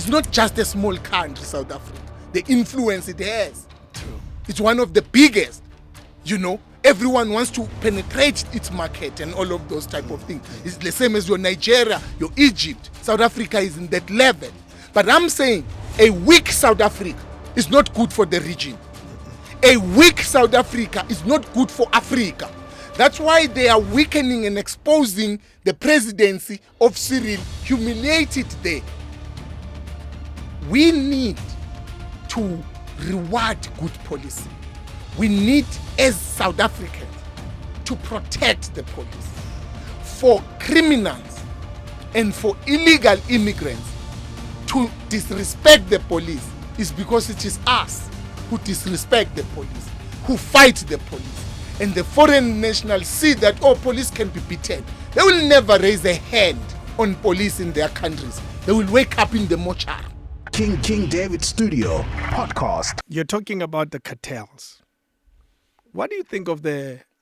It's not just a small country, South Africa. The influence it has. True. It's one of the biggest. Everyone wants to penetrate its market and all of those type of things. It's the same as your Nigeria, your Egypt. South Africa is in that level. But I'm saying a weak South Africa is not good for the region. A weak South Africa is not good for Africa. That's why they are weakening and exposing the presidency of Cyril, humiliated there. We need to reward good policy. We need, as South Africans, to protect the police. For criminals and for illegal immigrants to disrespect the police is because it is us who disrespect the police, who fight the police. And the foreign nationals see that, police can be beaten. They will never raise a hand on police in their countries. They will wake up in the mortuary. King David Studio Podcast. You're talking about the cartels. What do you think of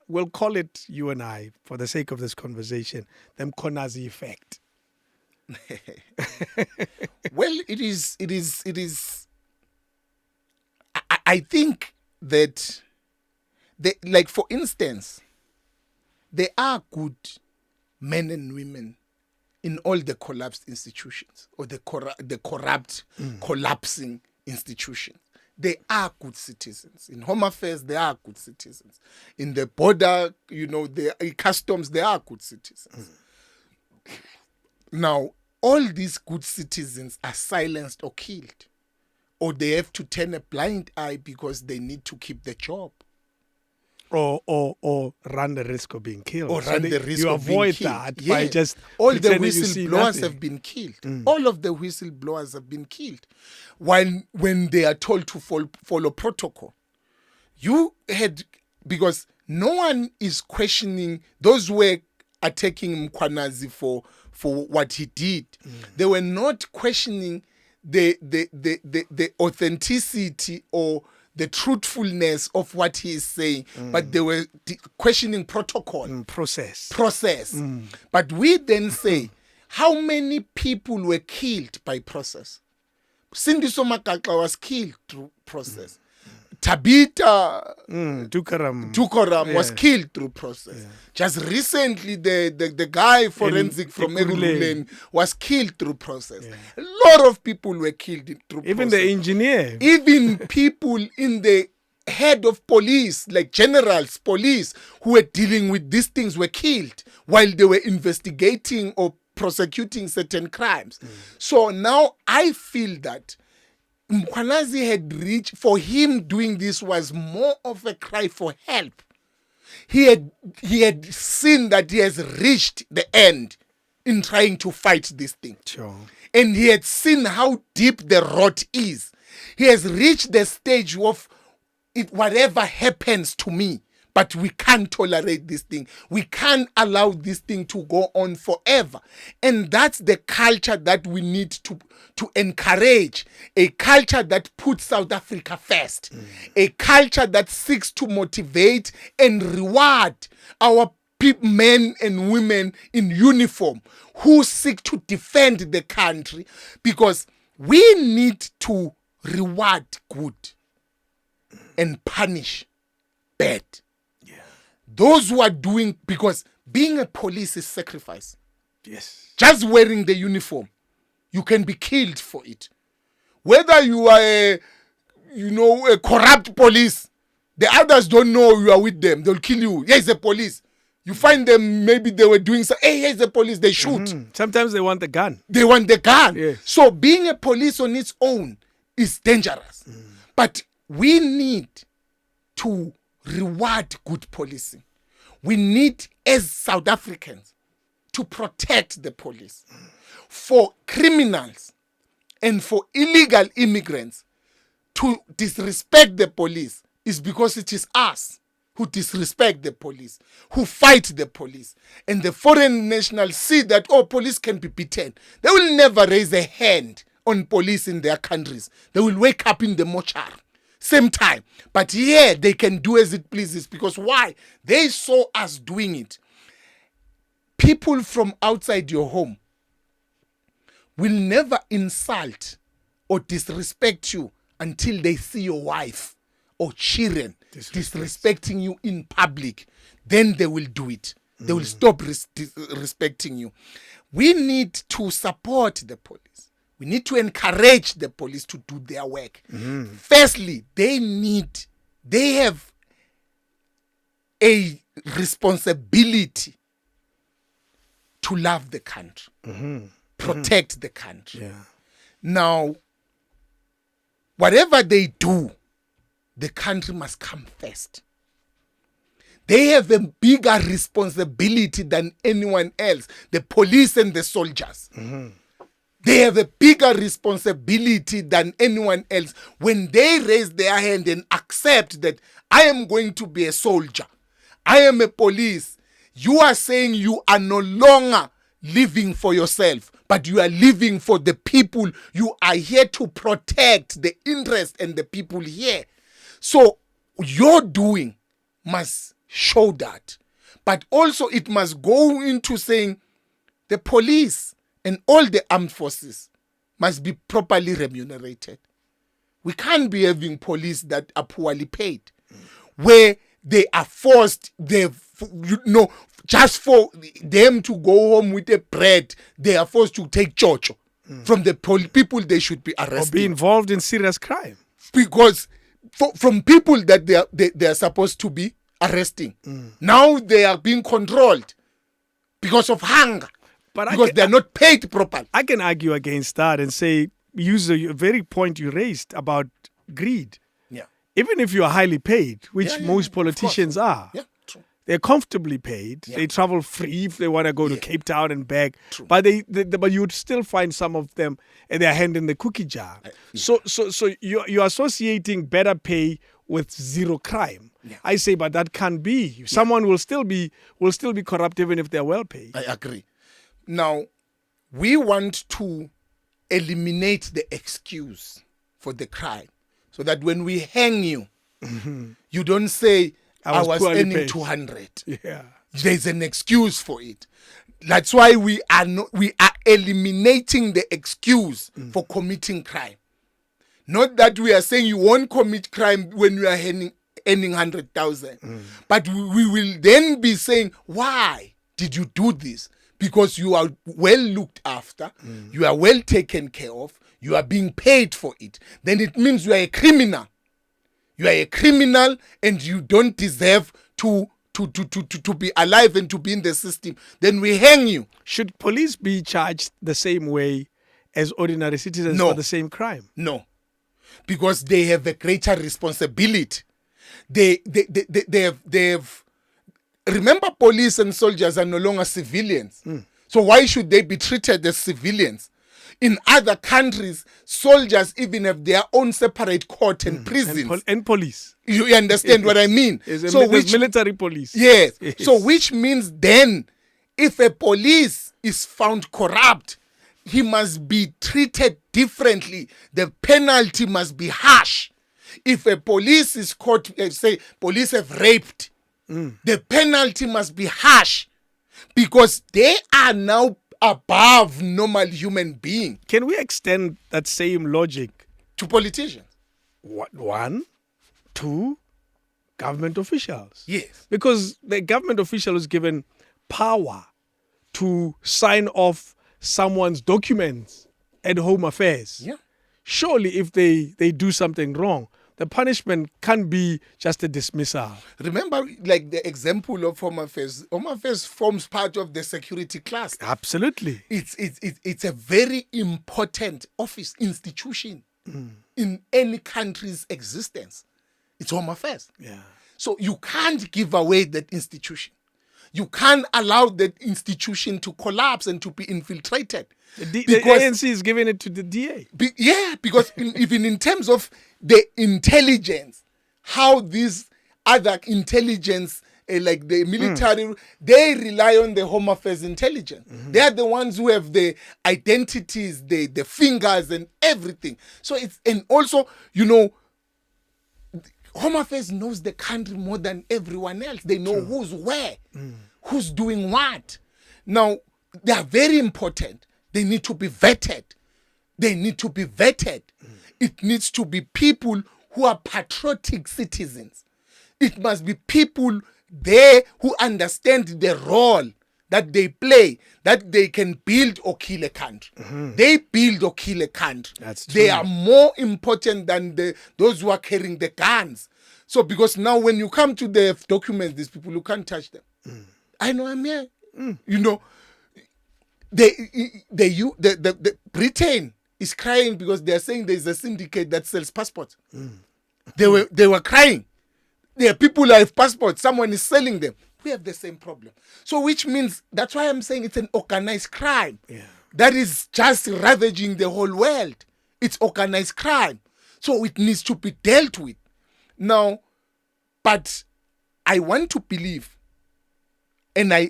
we'll call it, you and I, for the sake of this conversation, the Muanazi effect? Well, it is. I think that, for instance, there are good men and women in all the collapsed institutions or the corrupt, collapsing institutions. They are good citizens. In Home Affairs, they are good citizens. In the border, the customs, they are good citizens. Now, all these good citizens are silenced or killed, or they have to turn a blind eye because they need to keep the job. Or run the risk of being killed. Or run the risk you of being avoid killed. that by just all the whistleblowers have been killed. All of the whistleblowers have been killed. When they are told to follow protocol. Because no one is questioning those who were attacking Muanazi for what he did. They were not questioning the authenticity or the truthfulness of what he is saying, but they were questioning protocol. Process. But we then say, how many people were killed by process? Sindiso Makaka was killed through process. Tabita Tukaram was killed through process. Yeah. Just recently, the guy forensic from Ekurhuleni was killed through process. Yeah. A lot of people were killed through even process. The engineer. Even people in the head of police, like generals, police, who were dealing with these things were killed while they were investigating or prosecuting certain crimes. So now I feel that Muanazi had reached, for him doing this was more of a cry for help. He had seen that he has reached the end in trying to fight this thing. Sure. And he had seen how deep the rot is. He has reached the stage of whatever happens to me, but we can't tolerate this thing. We can't allow this thing to go on forever. And that's the culture that we need to encourage. A culture that puts South Africa first. A culture that seeks to motivate and reward our men and women in uniform who seek to defend the country, because we need to reward good and punish bad. Those who are doing, because being a police is sacrifice. Yes. Just wearing the uniform, you can be killed for it. Whether you are a corrupt police, the others don't know you are with them. They'll kill you. Here's the police. You find them, maybe they were doing something. Hey, here's the police. They shoot. Sometimes they want the gun. They want the gun. Yes. So being a police on its own is dangerous. But we need to reward good policing. We need, as South Africans, to protect the police. For criminals and for illegal immigrants to disrespect the police is because it is us who disrespect the police, who fight the police. And the foreign nationals see that, police can be beaten. They will never raise a hand on police in their countries. They will wake up in the mortuary. Same time. But here they can do as it pleases. Because why? They saw us doing it. People from outside your home will never insult or disrespect you until they see your wife or children disrespecting you in public. Then they will do it. They will stop respecting you. We need to support the police. We need to encourage the police to do their work. Firstly, they have a responsibility to love the country, protect the country. Yeah. Now, whatever they do, the country must come first. They have a bigger responsibility than anyone else, the police and the soldiers. They have a bigger responsibility than anyone else when they raise their hand and accept that I am going to be a soldier. I am a police. You are saying you are no longer living for yourself, but you are living for the people. You are here to protect the interest and the people here. So your doing must show that. But also it must go into saying the police and all the armed forces must be properly remunerated. We can't be having police that are poorly paid, where they are forced, just for them to go home with a bread, they are forced to take chocho from the people they should be arrested. Or be involved in serious crime. Because from people that they are supposed to be arresting, now they are being controlled because of hunger. Because they are not paid properly. I can argue against that and say, use the very point you raised about greed. Yeah. Even if you are highly paid, which most politicians are, they're comfortably paid. They travel free if they want to go to Cape Town and back. But but you'd still find some of them and their hand in the cookie jar. So you're associating better pay with zero crime. I say, but that can't be. Someone will still be corrupt even if they're well paid. I agree. Now, we want to eliminate the excuse for the crime so that when we hang you, you don't say, I was earning paid. 200. Yeah. There's an excuse for it. That's why we are eliminating the excuse for committing crime. Not that we are saying you won't commit crime when you are earning 100,000. But we will then be saying, why did you do this? Because you are well looked after, you are well taken care of, you are being paid for it. Then it means you are a criminal. You are a criminal and you don't deserve to be alive and to be in the system. Then we hang you. Should police be charged the same way as ordinary citizens for the same crime? No. Because they have a greater responsibility. They have remember, police and soldiers are no longer civilians. So why should they be treated as civilians? In other countries, soldiers even have their own separate court and prisons. And police. You understand what I mean? There's military police. Yes. So which means then, if a police is found corrupt, he must be treated differently. The penalty must be harsh. If a police is caught, say, police have raped, the penalty must be harsh because they are now above normal human being. Can we extend that same logic to politicians? One, two, government officials. Yes. Because the government official is given power to sign off someone's documents at Home Affairs. Yeah. Surely if they do something wrong, the punishment can't be just a dismissal. Remember, like the example of Home Affairs. Home Affairs forms part of the security class. Absolutely. It's a very important office, institution in any country's existence. It's Home Affairs. Yeah. So you can't give away that institution. You can't allow that institution to collapse and to be infiltrated. The ANC is giving it to the DA. Because even in terms of the intelligence, how these other intelligence, like the military, they rely on the Home Affairs intelligence. They are the ones who have the identities, the fingers and everything. So and also, Home Affairs knows the country more than everyone else. They know who's where, who's doing what. Now, they are very important. They need to be vetted They need to be vetted. It needs to be people who are patriotic citizens. It must be people there who understand the role that they play, that they can build or kill a country. They build or kill a country. That's true. They are more important than those who are carrying the guns. So because now when you come to the documents, these people, you can't touch them. I know I'm here. You know, the Britain is crying because they are saying there is a syndicate that sells passports. They were crying. There are people who have passports. Someone is selling them. We have the same problem. So which means, that's why I'm saying it's an organized crime. That is just ravaging the whole world. It's organized crime. So it needs to be dealt with. Now, but I want to believe, and I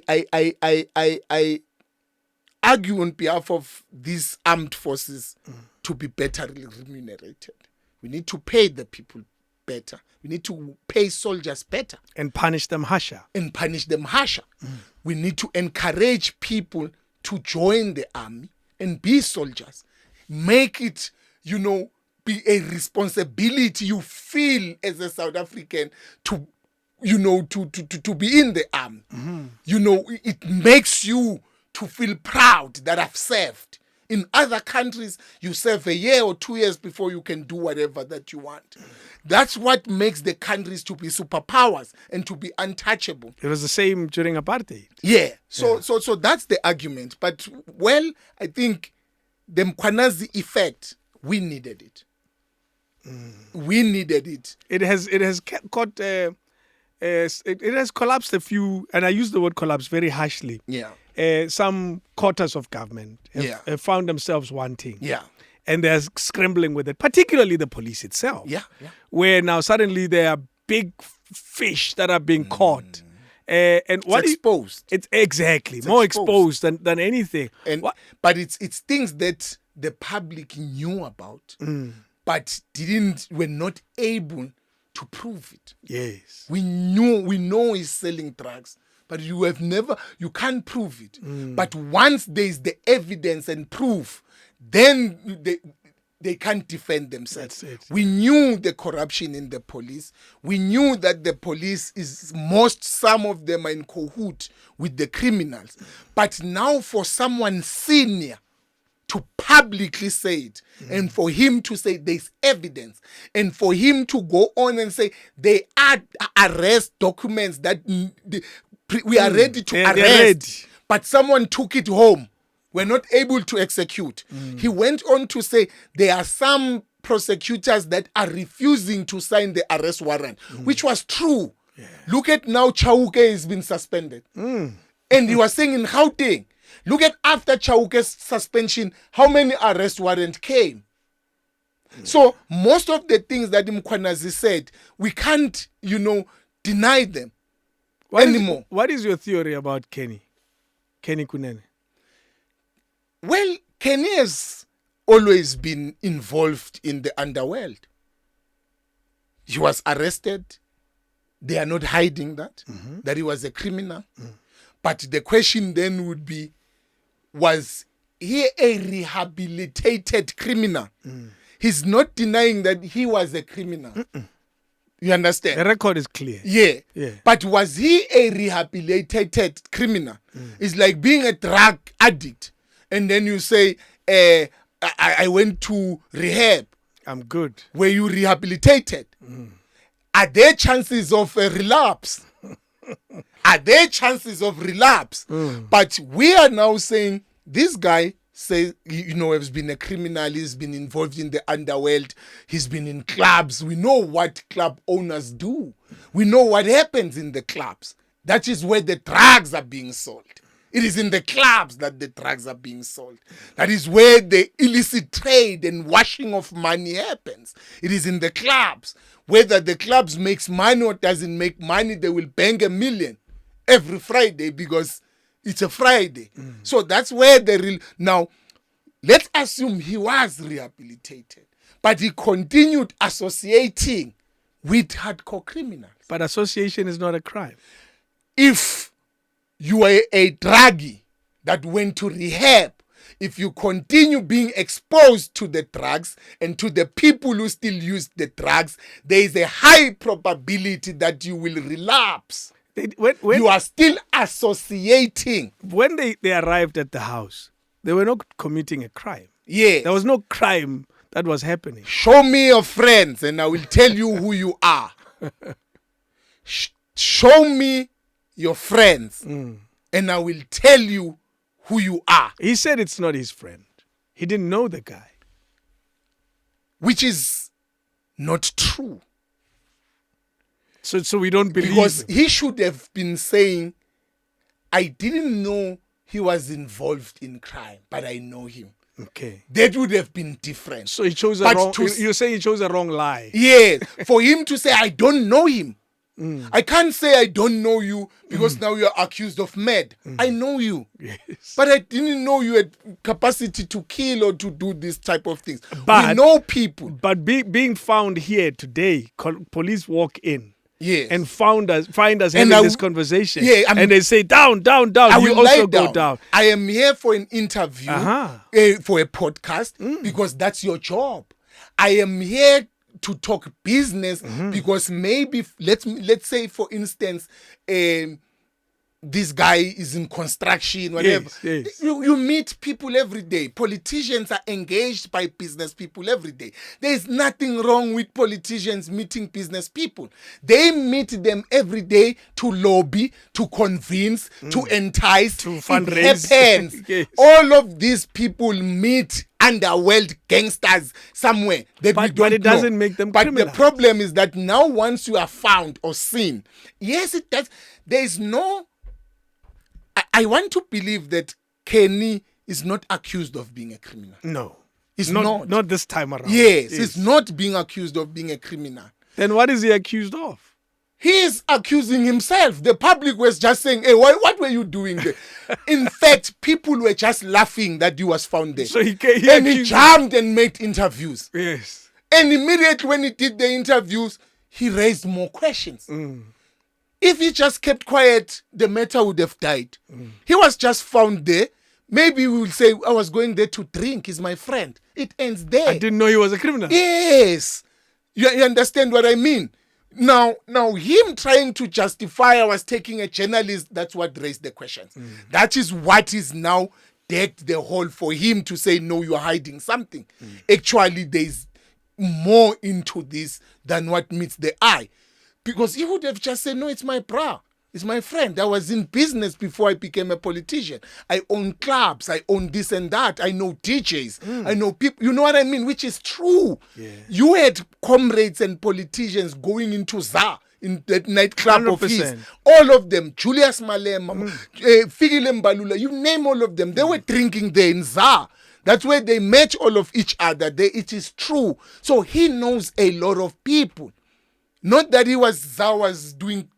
argue on behalf of these armed forces to be better remunerated. We need to pay the people better. We need to pay soldiers better. And punish them harsher. We need to encourage people to join the army and be soldiers. Make it, be a responsibility you feel as a South African to be in the army. It makes you to feel proud that I've served. In other countries, you serve a year or 2 years before you can do whatever that you want. That's what makes the countries to be superpowers and to be untouchable. It was the same during apartheid. Yeah. So that's the argument. But, well, I think the Muanazi effect, we needed it. We needed it. It has caught... it has collapsed a few, and I use the word collapse very harshly. Yeah. Some quarters of government have found themselves wanting. Yeah. And they're scrambling with it, particularly the police itself. Yeah. Where now suddenly there are big fish that are being caught. And what it's exposed. It's exactly more exposed than anything. But it's things that the public knew about, but were not able to prove it. Yes. We know he's selling drugs, but you can't prove it. But once there's the evidence and proof, then they can't defend themselves. That's it. We knew the corruption in the police. We knew that the police some of them are in cahoot with the criminals. But now for someone senior to publicly say it, and for him to say there's evidence, and for him to go on and say they are arrest documents that we are ready to arrest, but someone took it home. We're not able to execute. He went on to say there are some prosecutors that are refusing to sign the arrest warrant, which was true. Yeah. Look at now Chauke has been suspended. And he was saying in Gauteng, look at after Chauke's suspension, how many arrest warrants came. So most of the things that Muanazi said, we can't, deny them anymore. What is your theory about Kenny Kunene? Well, Kenny has always been involved in the underworld. He was arrested. They are not hiding that he was a criminal. But the question then would be, was he a rehabilitated criminal? He's not denying that he was a criminal. You understand? The record is clear. Yeah. But was he a rehabilitated criminal? It's like being a drug addict. And then you say, I went to rehab. I'm good. Were you rehabilitated? Are there chances of a relapse? But we are now saying, this guy says, has been a criminal, he's been involved in the underworld, he's been in clubs. We know what club owners do. We know what happens in the clubs. That is where the drugs are being sold. It is in the clubs that the drugs are being sold. That is where the illicit trade and washing of money happens. It is in the clubs. Whether the clubs makes money or doesn't make money, they will bang $1 million every Friday because it's a Friday. So that's where now, let's assume he was rehabilitated, but he continued associating with hardcore criminals. But association is not a crime. If you are a druggie that went to rehab, if you continue being exposed to the drugs and to the people who still use the drugs, there is a high probability that you will relapse. You are still associating. When they arrived at the house, they were not committing a crime. Yes. There was no crime that was happening. Show me your friends and I will tell you who you are. Show me your friends and I will tell you who you are. He said it's not his friend. He didn't know the guy. Which is not true. So we don't believe Because him. he should have been saying, I didn't know he was involved in crime, but I know him. Okay. That would have been different. So he chose a But wrong... to- You're saying he chose a wrong lie. Yes, for him to say, I don't know him. I can't say I don't know you because now you're accused of murder. I know you. Yes. But I didn't know you had capacity to kill or to do this type of things. But- we know people. But being found here today, police walk in Yes. and find us And having I this w- conversation. Yeah, I'm- and they say, down. I You will also lie go down. I am here for an interview, Uh-huh. for a podcast, because that's your job. I am here to talk business because maybe let's say, for instance, this guy is in construction, whatever. Yes. You meet people every day. Politicians are engaged by business people every day. There is nothing wrong with politicians meeting business people. They meet them every day to lobby, to convince, to entice, To It fundraise. happens. Yes. All of these people meet underworld gangsters somewhere that we But don't it know. doesn't make them But the criminals. problem is that now once you are found or seen, yes, it does. There is no... I want to believe that Kenny is not accused of being a criminal. No. He's Not this time around. Yes, he's not being accused of being a criminal. Then what is he accused of? He is accusing himself. The public was just saying, hey, what were you doing there? In fact, people were just laughing that he was found there. So he and he accused- jumped and made interviews. Yes. And immediately when he did the interviews, he raised more questions. If he just kept quiet, the matter would have died. He was just found there. Maybe we will say, I was going there to drink. He's my friend. It ends there. I didn't know he was a criminal. Yes. You understand what I mean? Now, him trying to justify I was taking a journalist, that's what raised the questions. That is what is now decked the hole for him to say, no, you're hiding something. Actually, there's more into this than what meets the eye. Because he would have just said, no, it's my bra. It's my friend. I was in business before I became a politician. I own clubs. I own this and that. I know DJs. I know people. You know what I mean? Which is true. Yeah. You had comrades and politicians going into ZA, in that nightclub of his. 100%. All of them. Julius Malema, Fikile Mbalula, you name all of them. They were drinking there in ZA. That's where they met all of each other. It is true. So he knows a lot of people. Not that he was doing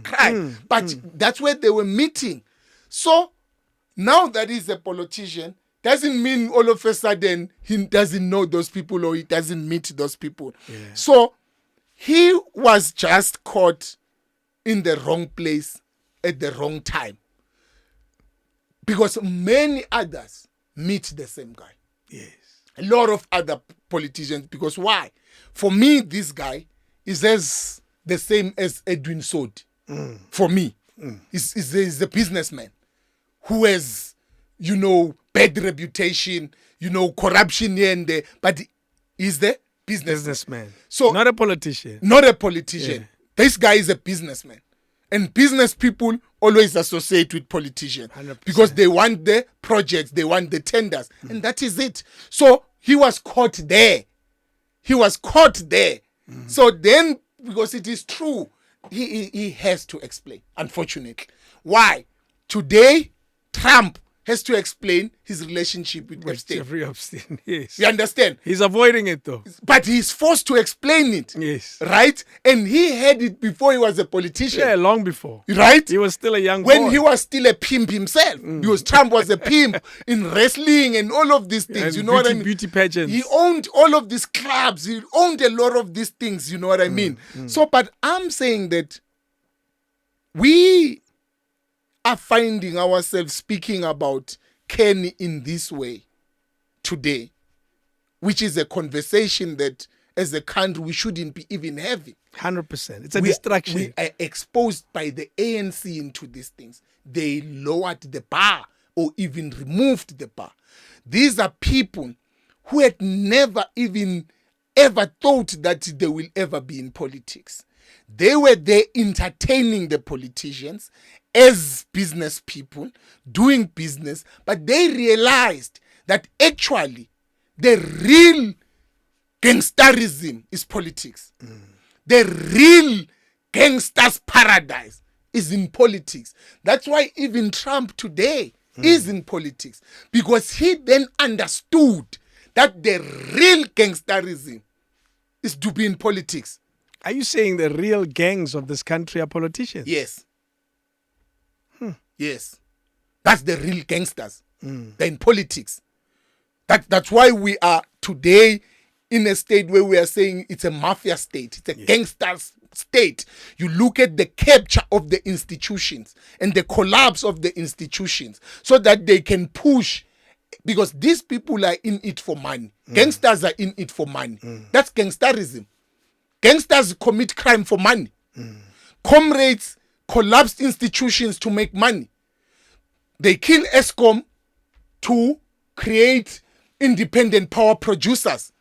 crime, but that's where they were meeting. So now that he's a politician, doesn't mean all of a sudden he doesn't know those people or he doesn't meet those people. Yeah. So he was just caught in the wrong place at the wrong time. Because many others meet the same guy. Yes. A lot of other politicians. Because why? For me, this guy is as the same as Edwin Sodi. For me. He's a businessman who has, bad reputation, corruption here and there, but he's the businessman. So not a politician. Not a politician. Yeah. This guy is a businessman. And business people always associate with politicians 100%. because they want the projects, they want the tenders, and that is it. So he was caught there. So then, because it is true, he has to explain, unfortunately. Why? Today, Trump has to explain his relationship with Epstein. Jeffrey Epstein, yes. You understand? He's avoiding it though. But he's forced to explain it. Yes. Right? And he had it before he was a politician. Yeah, long before. Right? He was still a young when boy. he was still a pimp himself. Because Trump was a pimp in wrestling and all of these things. And you know what I mean? Beauty pageants. He owned all of these clubs. He owned a lot of these things. You know what I mean? So, but I'm saying that we are finding ourselves speaking about Kenny in this way today, which is a conversation that as a country we shouldn't be even having. 100%. It's a distraction. We are exposed by the ANC into these things. They lowered the bar or even removed the bar. These are people who had never even ever thought that they will ever be in politics. They were there entertaining the politicians as business people, doing business, but they realized that actually the real gangsterism is politics. The real gangster's paradise is in politics. That's why even Trump today is in politics, because he then understood that the real gangsterism is to be in politics. Are you saying the real gangs of this country are politicians? Yes. Yes. That's the real gangsters. They're in politics. That's why we are today in a state where we are saying it's a mafia state. It's a gangster state. You look at the capture of the institutions and the collapse of the institutions so that they can push, because these people are in it for money. Gangsters are in it for money. That's gangsterism. Gangsters commit crime for money. Comrades collapsed institutions to make money. They kill ESCOM to create independent power producers.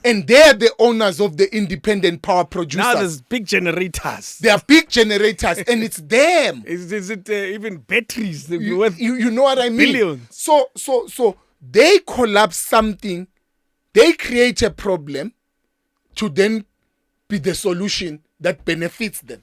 And they're the owners of the independent power producers. Now there's big generators. They are big generators and it's them. Is it even batteries? You know what I mean? Billions. So they collapse something. They create a problem to then be the solution that benefits them.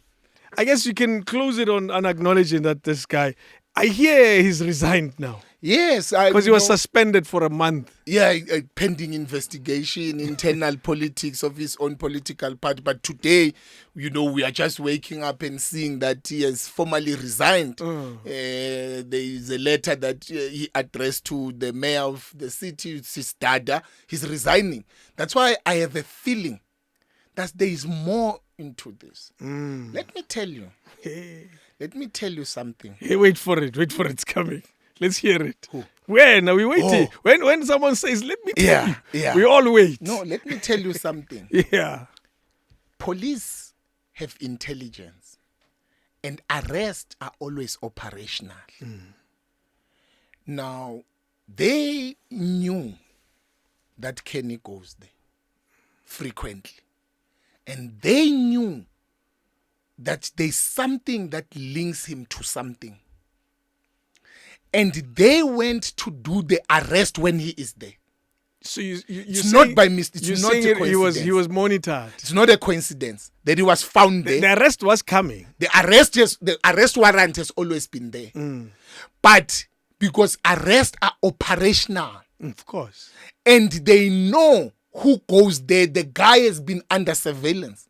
I guess you can close it on acknowledging that this guy, I hear he's resigned now. Yes. Because he was suspended for a month. Yeah, pending investigation, internal politics of his own political party. But today, we are just waking up and seeing that he has formally resigned. There is a letter that he addressed to the mayor of the city, it's his dada. He's resigning. That's why I have a feeling that there is more into this. Let me tell you. Let me tell you something. Hey, wait for it. It's coming. Let's hear it. Who? When are we waiting? When someone says, let me tell you, we all wait. No, let me tell you something. Police have intelligence and arrests are always operational. Now, they knew that Kenny goes there frequently. And they knew that there's something that links him to something. And they went to do the arrest when he is there. So it's not by mistake. It's not a coincidence. He was monitored. It's not a coincidence that he was found there. The arrest was coming. The arrest warrant has always been there. But because arrests are operational. Of course. And they know who goes there. The guy has been under surveillance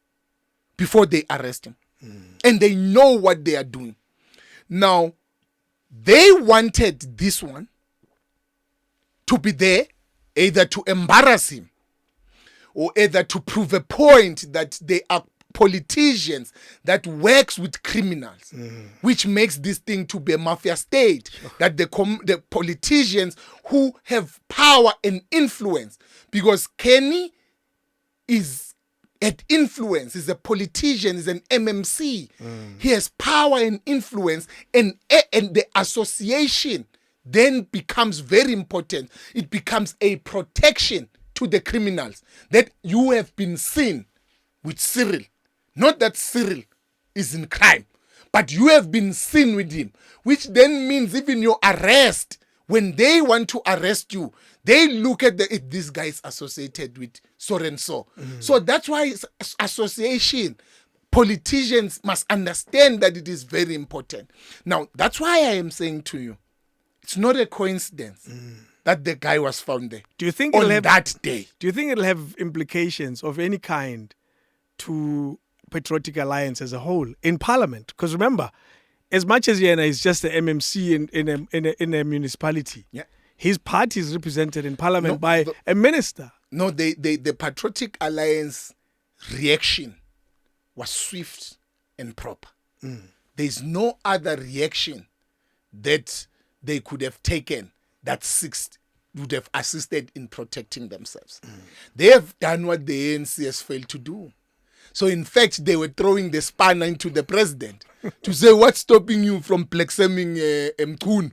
before they arrest him. And they know what they are doing. Now, they wanted this one to be there either to embarrass him or either to prove a point that they are politicians that works with criminals, which makes this thing to be a mafia state, that the politicians who have power and influence, because Kenny at influence, is a politician, is an MMC. He has power and influence, and the association then becomes very important. It becomes a protection to the criminals that you have been seen with Cyril. Not that Cyril is in crime, but you have been seen with him, which then means even your arrest, when they want to arrest you, they look at this guy is associated with so and so. So that's why association, politicians must understand that it is very important. Now, that's why I am saying to you, it's not a coincidence that the guy was found there. Do you think that day? Do you think it'll have implications of any kind to Patriotic Alliance as a whole in Parliament? Because remember, as much as Yena is just the MMC in a municipality, his party is represented in Parliament by a minister. No, the Patriotic Alliance reaction was swift and proper. There's no other reaction that they could have taken that 6 would have assisted in protecting themselves. They have done what the ANC has failed to do. So in fact, they were throwing the spanner into the president to say, what's stopping you from plexeming Mkun?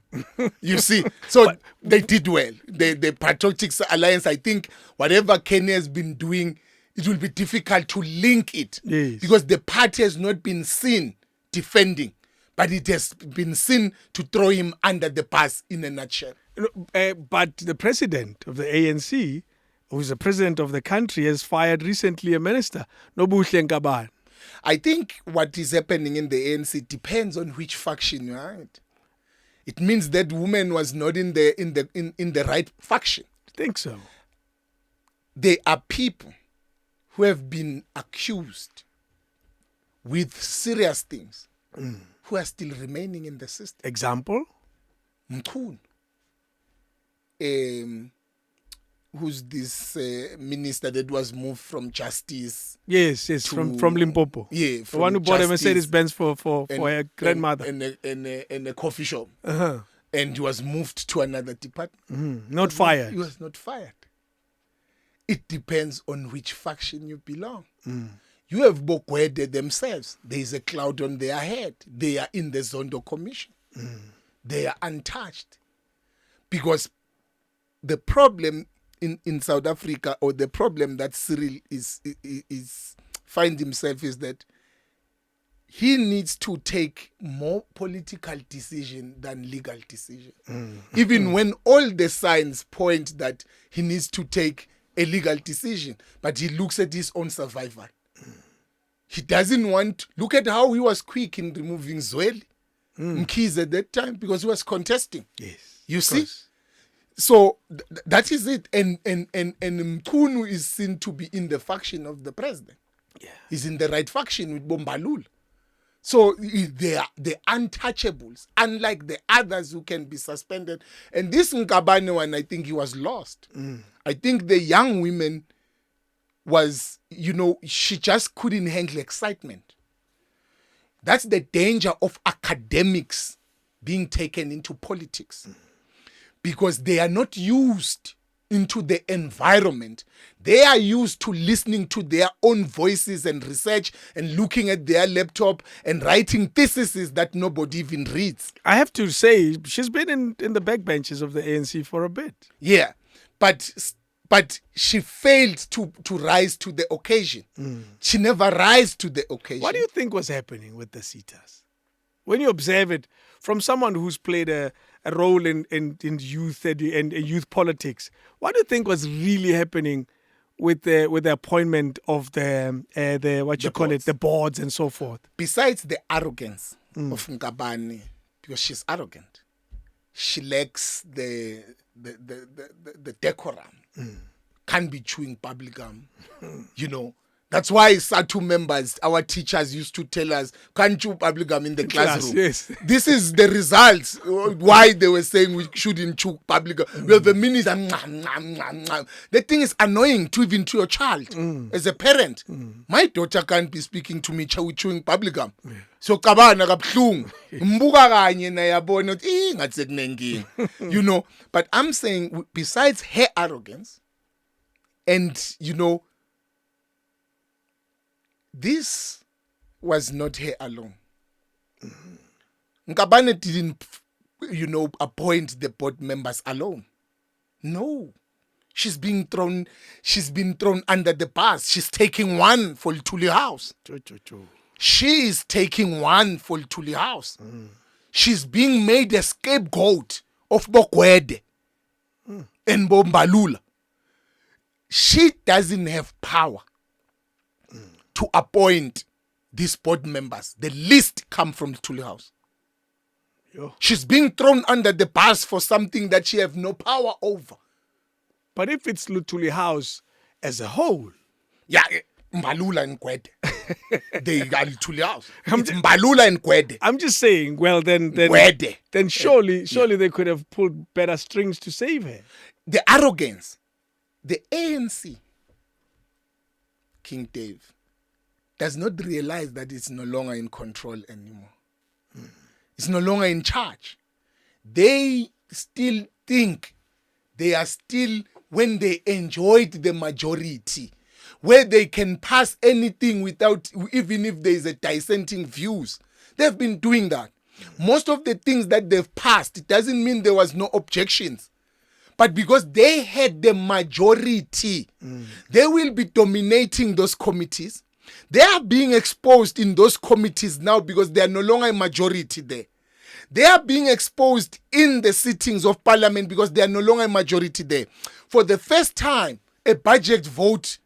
You see, so they did well. The Patriotic Alliance, I think, whatever Kenya has been doing, it will be difficult to link it. Yes. Because the party has not been seen defending, but it has been seen to throw him under the bus in a nutshell. But the president of the ANC, who's the president of the country, has fired recently a minister, Nobuhle Nkabane. I think what is happening in the ANC depends on which faction you are in. It means that woman was not in the right faction. I think so. There are people who have been accused with serious things who are still remaining in the system. Example? Mkun. Who's this minister that was moved from justice? Yes, from Limpopo. Yeah, the one who bought a Mercedes-Benz for her grandmother. And a coffee shop. Uh-huh. And he was moved to another department. Not fired. He was not fired. It depends on which faction you belong. You have Bokwede themselves. There is a cloud on their head. They are in the Zondo Commission. They are untouched. Because the problem in South Africa, or the problem that Cyril is find himself, is that he needs to take more political decision than legal decision. Even when all the signs point that he needs to take a legal decision, but he looks at his own survival. He doesn't want... Look at how he was quick in removing Zweli, Mkhize at that time, because he was contesting. Yes. You see? So that is it. And Mkunu is seen to be in the faction of the president. Yeah. He's in the right faction with Bombalul. So they are the untouchables, unlike the others who can be suspended. And this Nkabane one, I think he was lost. I think the young women was, she just couldn't handle excitement. That's the danger of academics being taken into politics. Because they are not used into the environment. They are used to listening to their own voices and research and looking at their laptop and writing theses that nobody even reads. I have to say, she's been in the backbenches of the ANC for a bit. Yeah, but she failed to rise to the occasion. She never rise to the occasion. What do you think was happening with the CETAs? When you observe it from someone who's played a role in youth and youth politics, what do you think was really happening with the appointment of the boards and so forth? Besides the arrogance of Nkabane, because she's arrogant, she lacks the decorum. Can't be chewing public gum, That's why SATU members, our teachers used to tell us, can't chew public gum in the classroom. Yes. This is the results, why they were saying we shouldn't chew public gum. Well, the minister, the thing is annoying even to your child. As a parent, my daughter can't be speaking to me chewing public gum. So kabana kabuhlungu mbuka kanye na yabona uthi ngathi kunenkinga. But I'm saying, besides her arrogance and this was not her alone. Nkabane didn't, appoint the board members alone. No. She's been thrown under the bus. She's taking one for Tuli House. She is taking one for Tuli House. She's being made a scapegoat of Bokwede and Bombalula. She doesn't have power to appoint these board members. The list come from the Tuli House. She's being thrown under the bus for something that she have no power over. But if it's Lutuli House as a whole... Yeah, Mbalula and Kwede. They are Lutuli House. It's Mbalula and Kwede. I'm just saying, well, then surely they could have pulled better strings to save her. The arrogance. The ANC, King Dave, does not realize that it's no longer in control anymore. It's no longer in charge. They still think they are still when they enjoyed the majority, where they can pass anything without, even if there is a dissenting views. They've been doing that. Most of the things that they've passed, it doesn't mean there was no objections. But because they had the majority, they will be dominating those committees. They are being exposed in those committees now because they are no longer a majority there. They are being exposed in the sittings of parliament because they are no longer a majority there. For the first time, a budget vote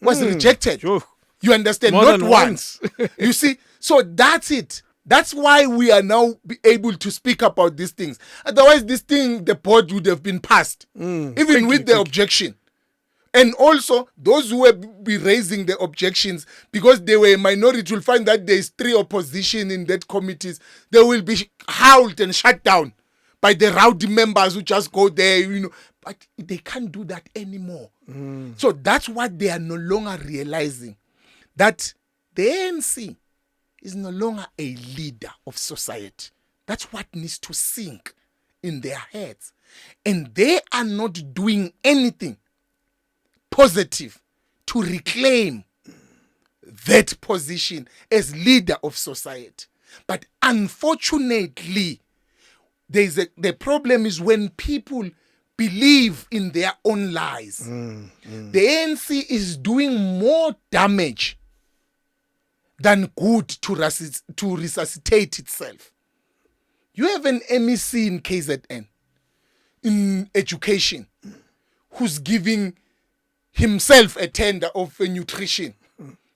was rejected. Sure. You understand? More Not than once. You see? So that's it. That's why we are now able to speak about these things. Otherwise, this thing, the board would have been passed, even with the objection. And also, those who will be raising the objections, because they were a minority, will find that there is 3 opposition in that committees. They will be howled and shut down by the rowdy members who just go there, But they can't do that anymore. So that's what they are no longer realizing, that the ANC is no longer a leader of society. That's what needs to sink in their heads. And they are not doing anything positive to reclaim that position as leader of society. But unfortunately, the problem is when people believe in their own lies. The ANC is doing more damage than good to resuscitate itself. You have an MEC in KZN, in education, who's giving himself a tender of a nutrition.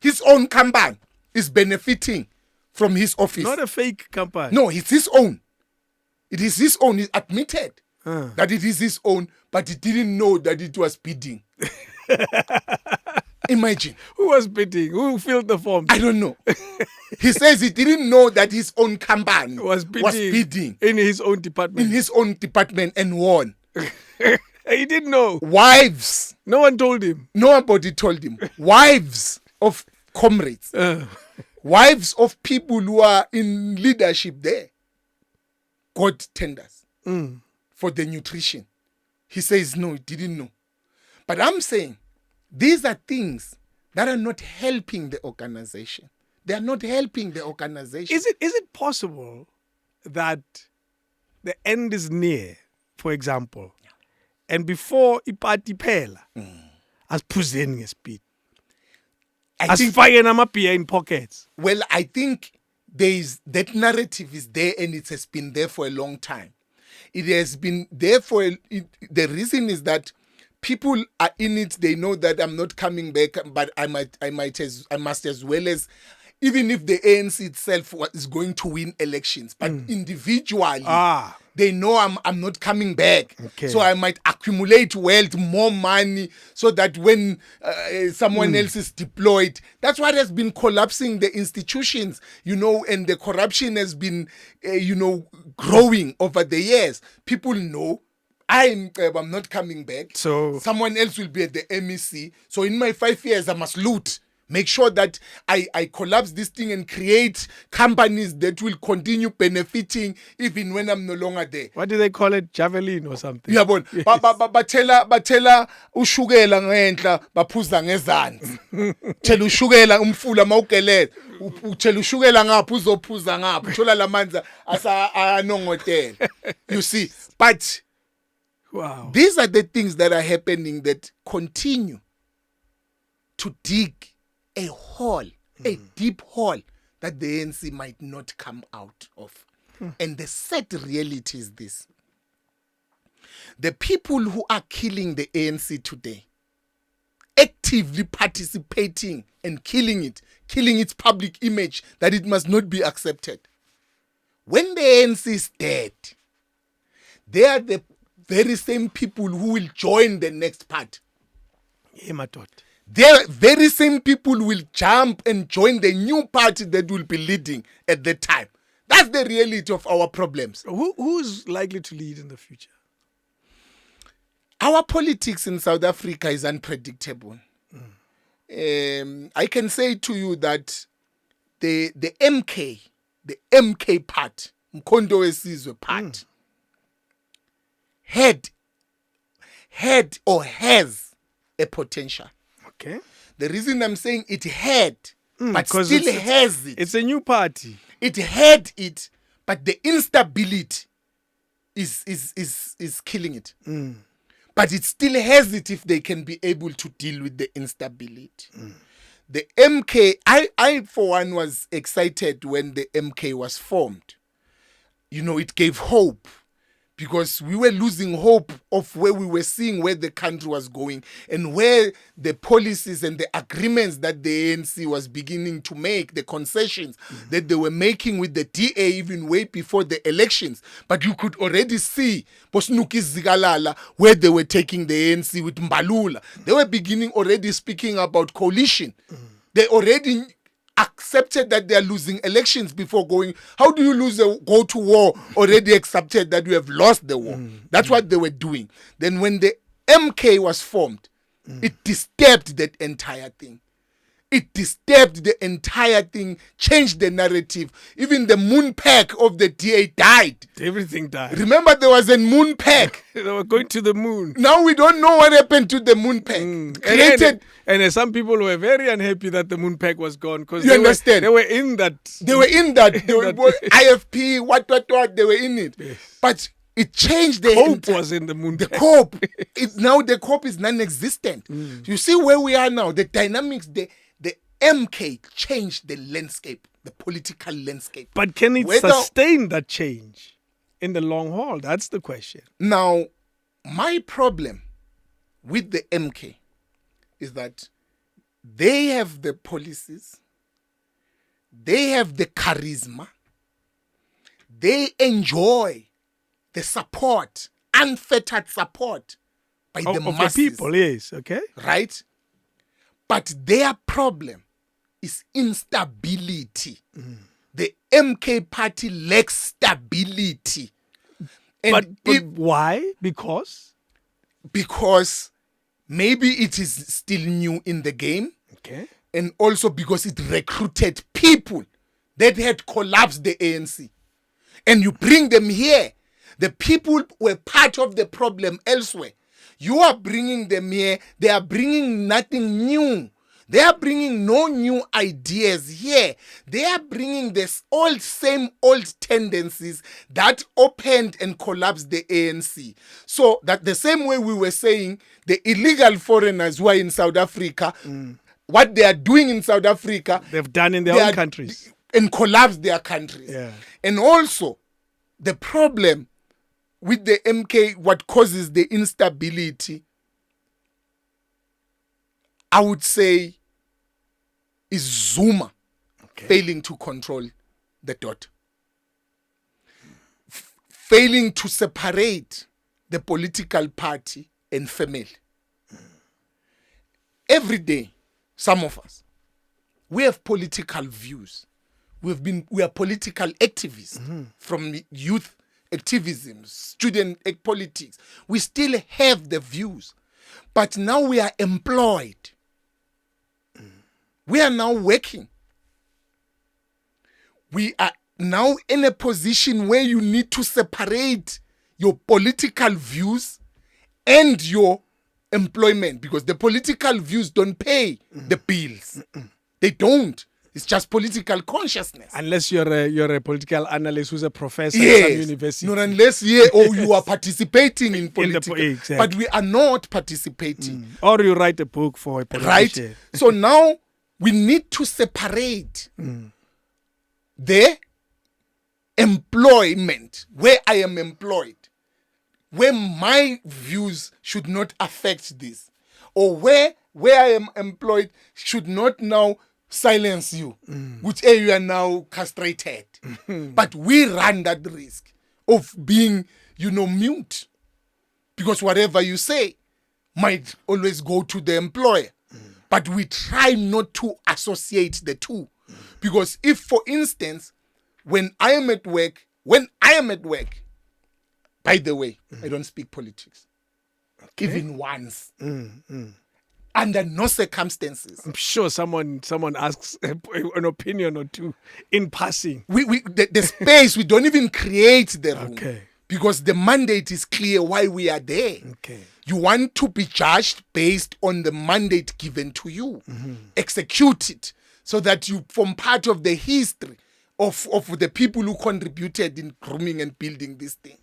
His own company is benefiting from his office. Not a fake company. No, it's his own. It is his own. He admitted that it is his own, but he didn't know that it was bidding. Imagine. Who was bidding? Who filled the form? I don't know. He says he didn't know that his own company was bidding in his own department. In his own department and won. He didn't know. Wives. No one told him. Nobody told him. Wives of comrades. Wives of people who are in leadership there got tenders for the nutrition. He says no, he didn't know. But I'm saying these are things that are not helping the organization. They are not helping the organization. Is it possible that the end is near, for example, and before ipati phela, as phuzeni ngespeed, as fire namapia in pockets? Well, I think that narrative is there and it has been there for a long time. It has been there the reason is that people are in it. They know that I'm not coming back, but I must as well as, even if the ANC itself is going to win elections, but individually, they know I'm not coming back. Okay. So I might accumulate wealth, more money, so that when someone else is deployed, that's what has been collapsing the institutions, and the corruption has been, growing over the years. People know I'm not coming back. So someone else will be at the MEC. So in my 5 years, I must loot. Make sure that I collapse this thing and create companies that will continue benefiting even when I'm no longer there. What do they call it? Javelin or something? Yeah, bon. Bathela ushukela ngenhla baphuza ngezansi. Thela ushukela umfula mawugelele. Uthela ushukela ngapha uzophuza ngapha. Uthola lamanzi anongotela. You see, but wow. These are the things that are happening that continue to dig a hole, a deep hole that the ANC might not come out of. And the sad reality is this. The people who are killing the ANC today, actively participating and killing its public image, that it must not be accepted. When the ANC is dead, they are the very same people who will join the next part. The very same people will jump and join the new party that will be leading at that time. That's the reality of our problems. Who's likely to lead in the future? Our politics in South Africa is unpredictable. I can say to you that the MK part, Mkondo Wesizwe part, had or has a potential. Okay. The reason I'm saying it had, but because still has it. It's a new party. It had it, but the instability is killing it. But it still has it if they can be able to deal with the instability. The MK, I for one was excited when the MK was formed. You know, it gave hope, because we were losing hope of where we were seeing where the country was going and where the policies and the agreements that the ANC was beginning to make, the concessions that they were making with the DA even way before the elections. But you could already see Bosnuki Zigalala where they were taking the ANC with Mbalula. They were beginning already speaking about coalition. They already accepted that they are losing elections before going. How do you go to war already accepted that you have lost the war? That's what they were doing. Then when the MK was formed, it disturbed that entire thing. It disturbed the entire thing, changed the narrative. Even the moon pack of the DA died. Everything died. Remember, there was a moon pack. They were going to the moon. Now we don't know what happened to the moon pack. And some people were very unhappy that the moon pack was gone, because they were in that. They were in that. They were IFP, what, they were in it. Yes. But it changed the hope was in the moon. The cope. Now the cope is non-existent. You see where we are now. The dynamics, the MK changed the landscape, the political landscape. But can it sustain that change in the long haul? That's the question. Now, my problem with the MK is that they have the policies, they have the charisma, they enjoy the support, unfettered support by the masses. The people, yes, okay. Right? But their problem is instability. The MK party lacks stability. And but why? Because maybe it is still new in the game. Okay. And also because it recruited people that had collapsed the ANC. And you bring them here. The people were part of the problem elsewhere. You are bringing them here. They are bringing nothing new. They are bringing no new ideas here. They are bringing this same old tendencies that opened and collapsed the ANC. So that the same way we were saying, the illegal foreigners who are in South Africa, what they are doing in South Africa, they've done in their own countries. And collapsed their countries. Yeah. And also, the problem with the MK, what causes the instability, I would say, is Zuma failing to control the dot. Failing to separate the political party and family. Every day, some of us, we have political views. We are political activists from youth activism, student politics. We still have the views. But now we are employed. We are now working. We are now in a position where you need to separate your political views and your employment, because the political views don't pay the bills. They don't. It's just political consciousness. Unless you're a political analyst who's a professor yes. at some university. Not unless you are participating in politics. Exactly. But we are not participating. Or you write a book for a politician. Right? So now we need to separate the employment, where I am employed, where my views should not affect this, or where I am employed should not now silence you, which you are now castrated. But we run that risk of being, mute, because whatever you say might always go to the employer. But we try not to associate the two, because if, for instance, when I am at work, by the way, I don't speak politics, even once. Under no circumstances. I'm sure someone asks an opinion or two in passing. The space, we don't even create the room. Okay. because the mandate is clear why we are there. Okay. You want to be judged based on the mandate given to you. Execute it so that you form part of the history of the people who contributed in grooming and building this thing.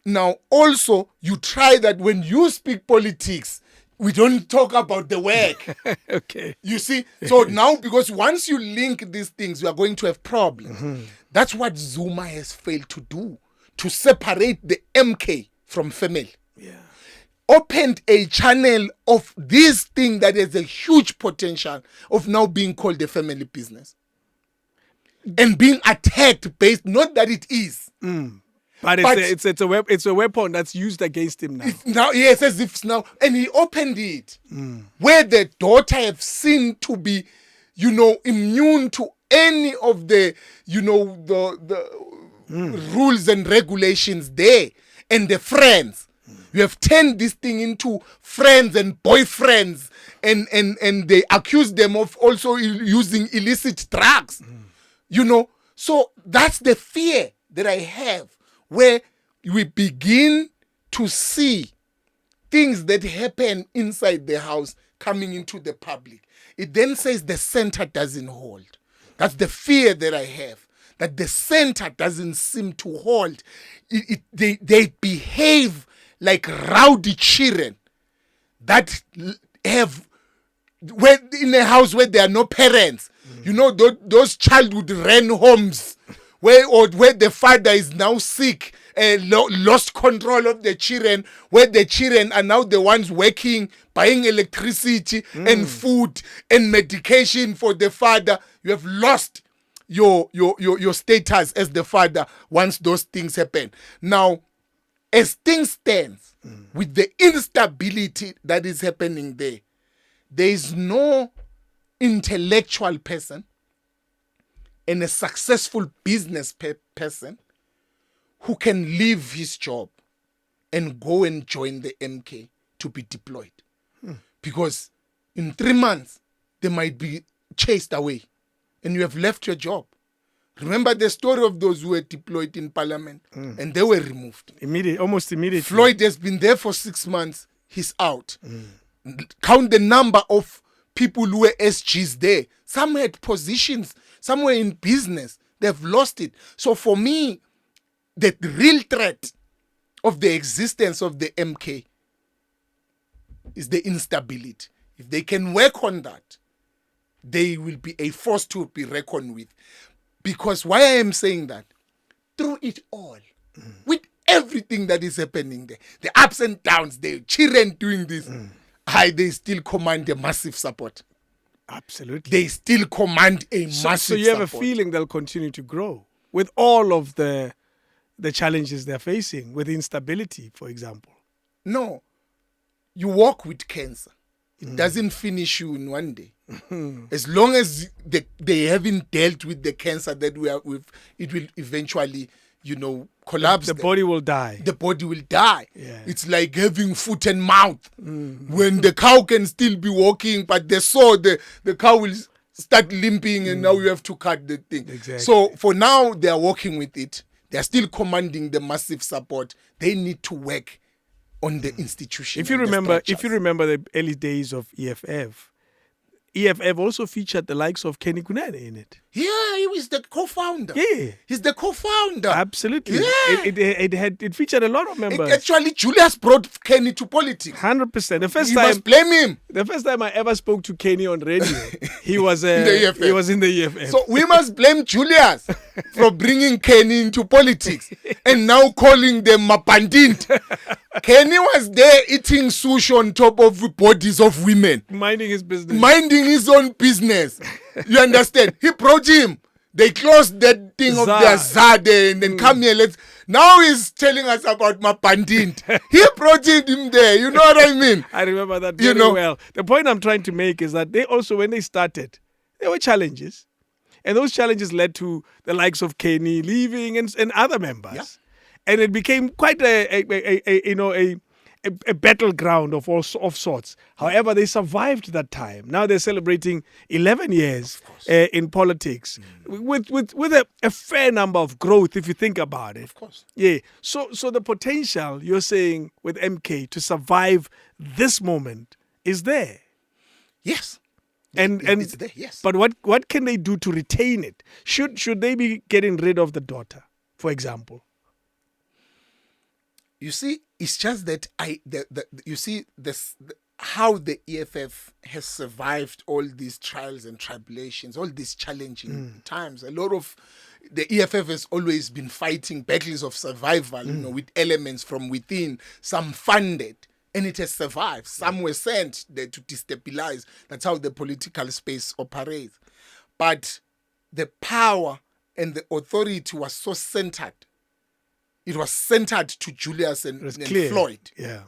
Now, also, you try that when you speak politics, we don't talk about the work. Okay. You see? So now, because once you link these things, you are going to have problems. That's what Zuma has failed to do, to separate the MK from family. Yeah. Opened a channel of this thing that has a huge potential of now being called a family business. And being attacked based, not that it is. But it's a weapon that's used against him now. Now, yes, as if now, and he opened it where the daughter have seen to be, immune to any of the, the rules and regulations there, and the friends. You have turned this thing into friends and boyfriends, and they accuse them of also using illicit drugs. So that's the fear that I have, where we begin to see things that happen inside the house coming into the public. It then says the center doesn't hold. That's the fear that I have, that the center doesn't seem to hold. They behave like rowdy children that have, in a house where there are no parents. Those childhood ran homes where the father is now sick, lost control of the children, where the children are now the ones working, buying electricity and food and medication for the father. You have lost your status as the father once those things happen. Now, as things stand, with the instability that is happening there is no intellectual person and a successful business person who can leave his job and go and join the MK to be deployed. Because in 3 months, they might be chased away and you have left your job. Remember the story of those who were deployed in parliament and they were removed. Almost immediately. Floyd has been there for 6 months. He's out. Count the number of people who were SGs there. Some had positions. Some were in business. They've lost it. So for me, the real threat of the existence of the MK is the instability. If they can work on that, they will be a force to be reckoned with. Because why I am saying that, through it all, with everything that is happening there, the ups and downs, the children doing this, they still command a massive support. Absolutely. They still command a massive support. So you have a feeling they'll continue to grow with all of the challenges they're facing, with instability, for example? No. You walk with cancer. It doesn't finish you in one day. As long as they haven't dealt with the cancer that we are with, it will eventually, collapse. The body will die. The body will die. Yeah. It's like having foot and mouth. When the cow can still be walking, but the cow will start limping and now you have to cut the thing. Exactly. So for now, they are working with it. They are still commanding the massive support. They need to work on the institution. If you remember the early days of EFF also featured the likes of Kenny Kunene in it. Yeah, he was the co-founder. Yeah. He's the co-founder. Absolutely. Yeah. It featured a lot of members. Actually, Julius brought Kenny to politics. 100%. You must blame him. The first time I ever spoke to Kenny on radio, he was in the EFF. So we must blame Julius for bringing Kenny into politics and now calling them Mapandint. Kenny was there eating sushi on top of bodies of women. Minding his business. Minding his own business. You understand? He brought him. They closed that thing of their Zade and then come here. Now he's telling us about Mapandint. He brought him there. You know what I mean? I remember that very well. The point I'm trying to make is that they also, when they started, there were challenges. And those challenges led to the likes of Kenny leaving and other members. Yeah. And it became quite a a battleground of sorts. However, they survived that time. Now they're celebrating 11 years in politics with a fair number of growth, if you think about it. Of course. Yeah. So the potential, you're saying, with MK to survive this moment is there. Yes. And it's there, yes. But what can they do to retain it? Should they be getting rid of the daughter, for example? You see, it's just that how the EFF has survived all these trials and tribulations, all these challenging times. A lot of the EFF has always been fighting battles of survival, with elements from within, some funded, and it has survived. Some were sent there to destabilize. That's how the political space operates. But the power and the authority was so centered. It was centered to Julius and Floyd. Yeah.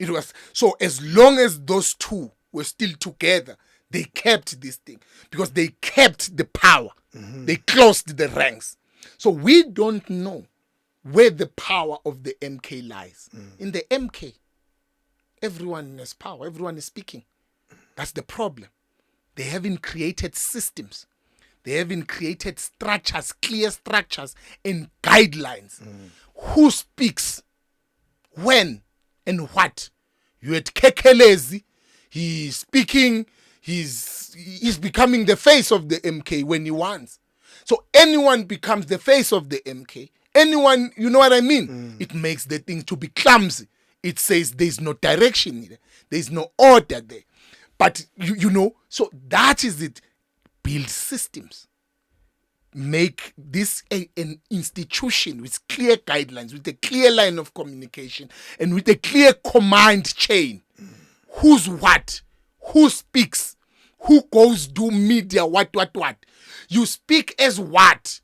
It was so as long as those two were still together, they kept this thing because they kept the power. They closed the ranks. So we don't know where the power of the MK lies. In the MK, everyone has power. Everyone is speaking. That's the problem. They haven't created systems. They haven't created structures, clear structures and guidelines. Who speaks, when, and what? You had Kekelezi. He's speaking. He's becoming the face of the MK when he wants. So anyone becomes the face of the MK. Anyone, you know what I mean? It makes the thing to be clumsy. It says there's no direction there. There's no order there. But, so that is it. Build systems. Make this an institution with clear guidelines, with a clear line of communication, and with a clear command chain. Who's what? Who speaks? Who goes do media? What? You speak as what?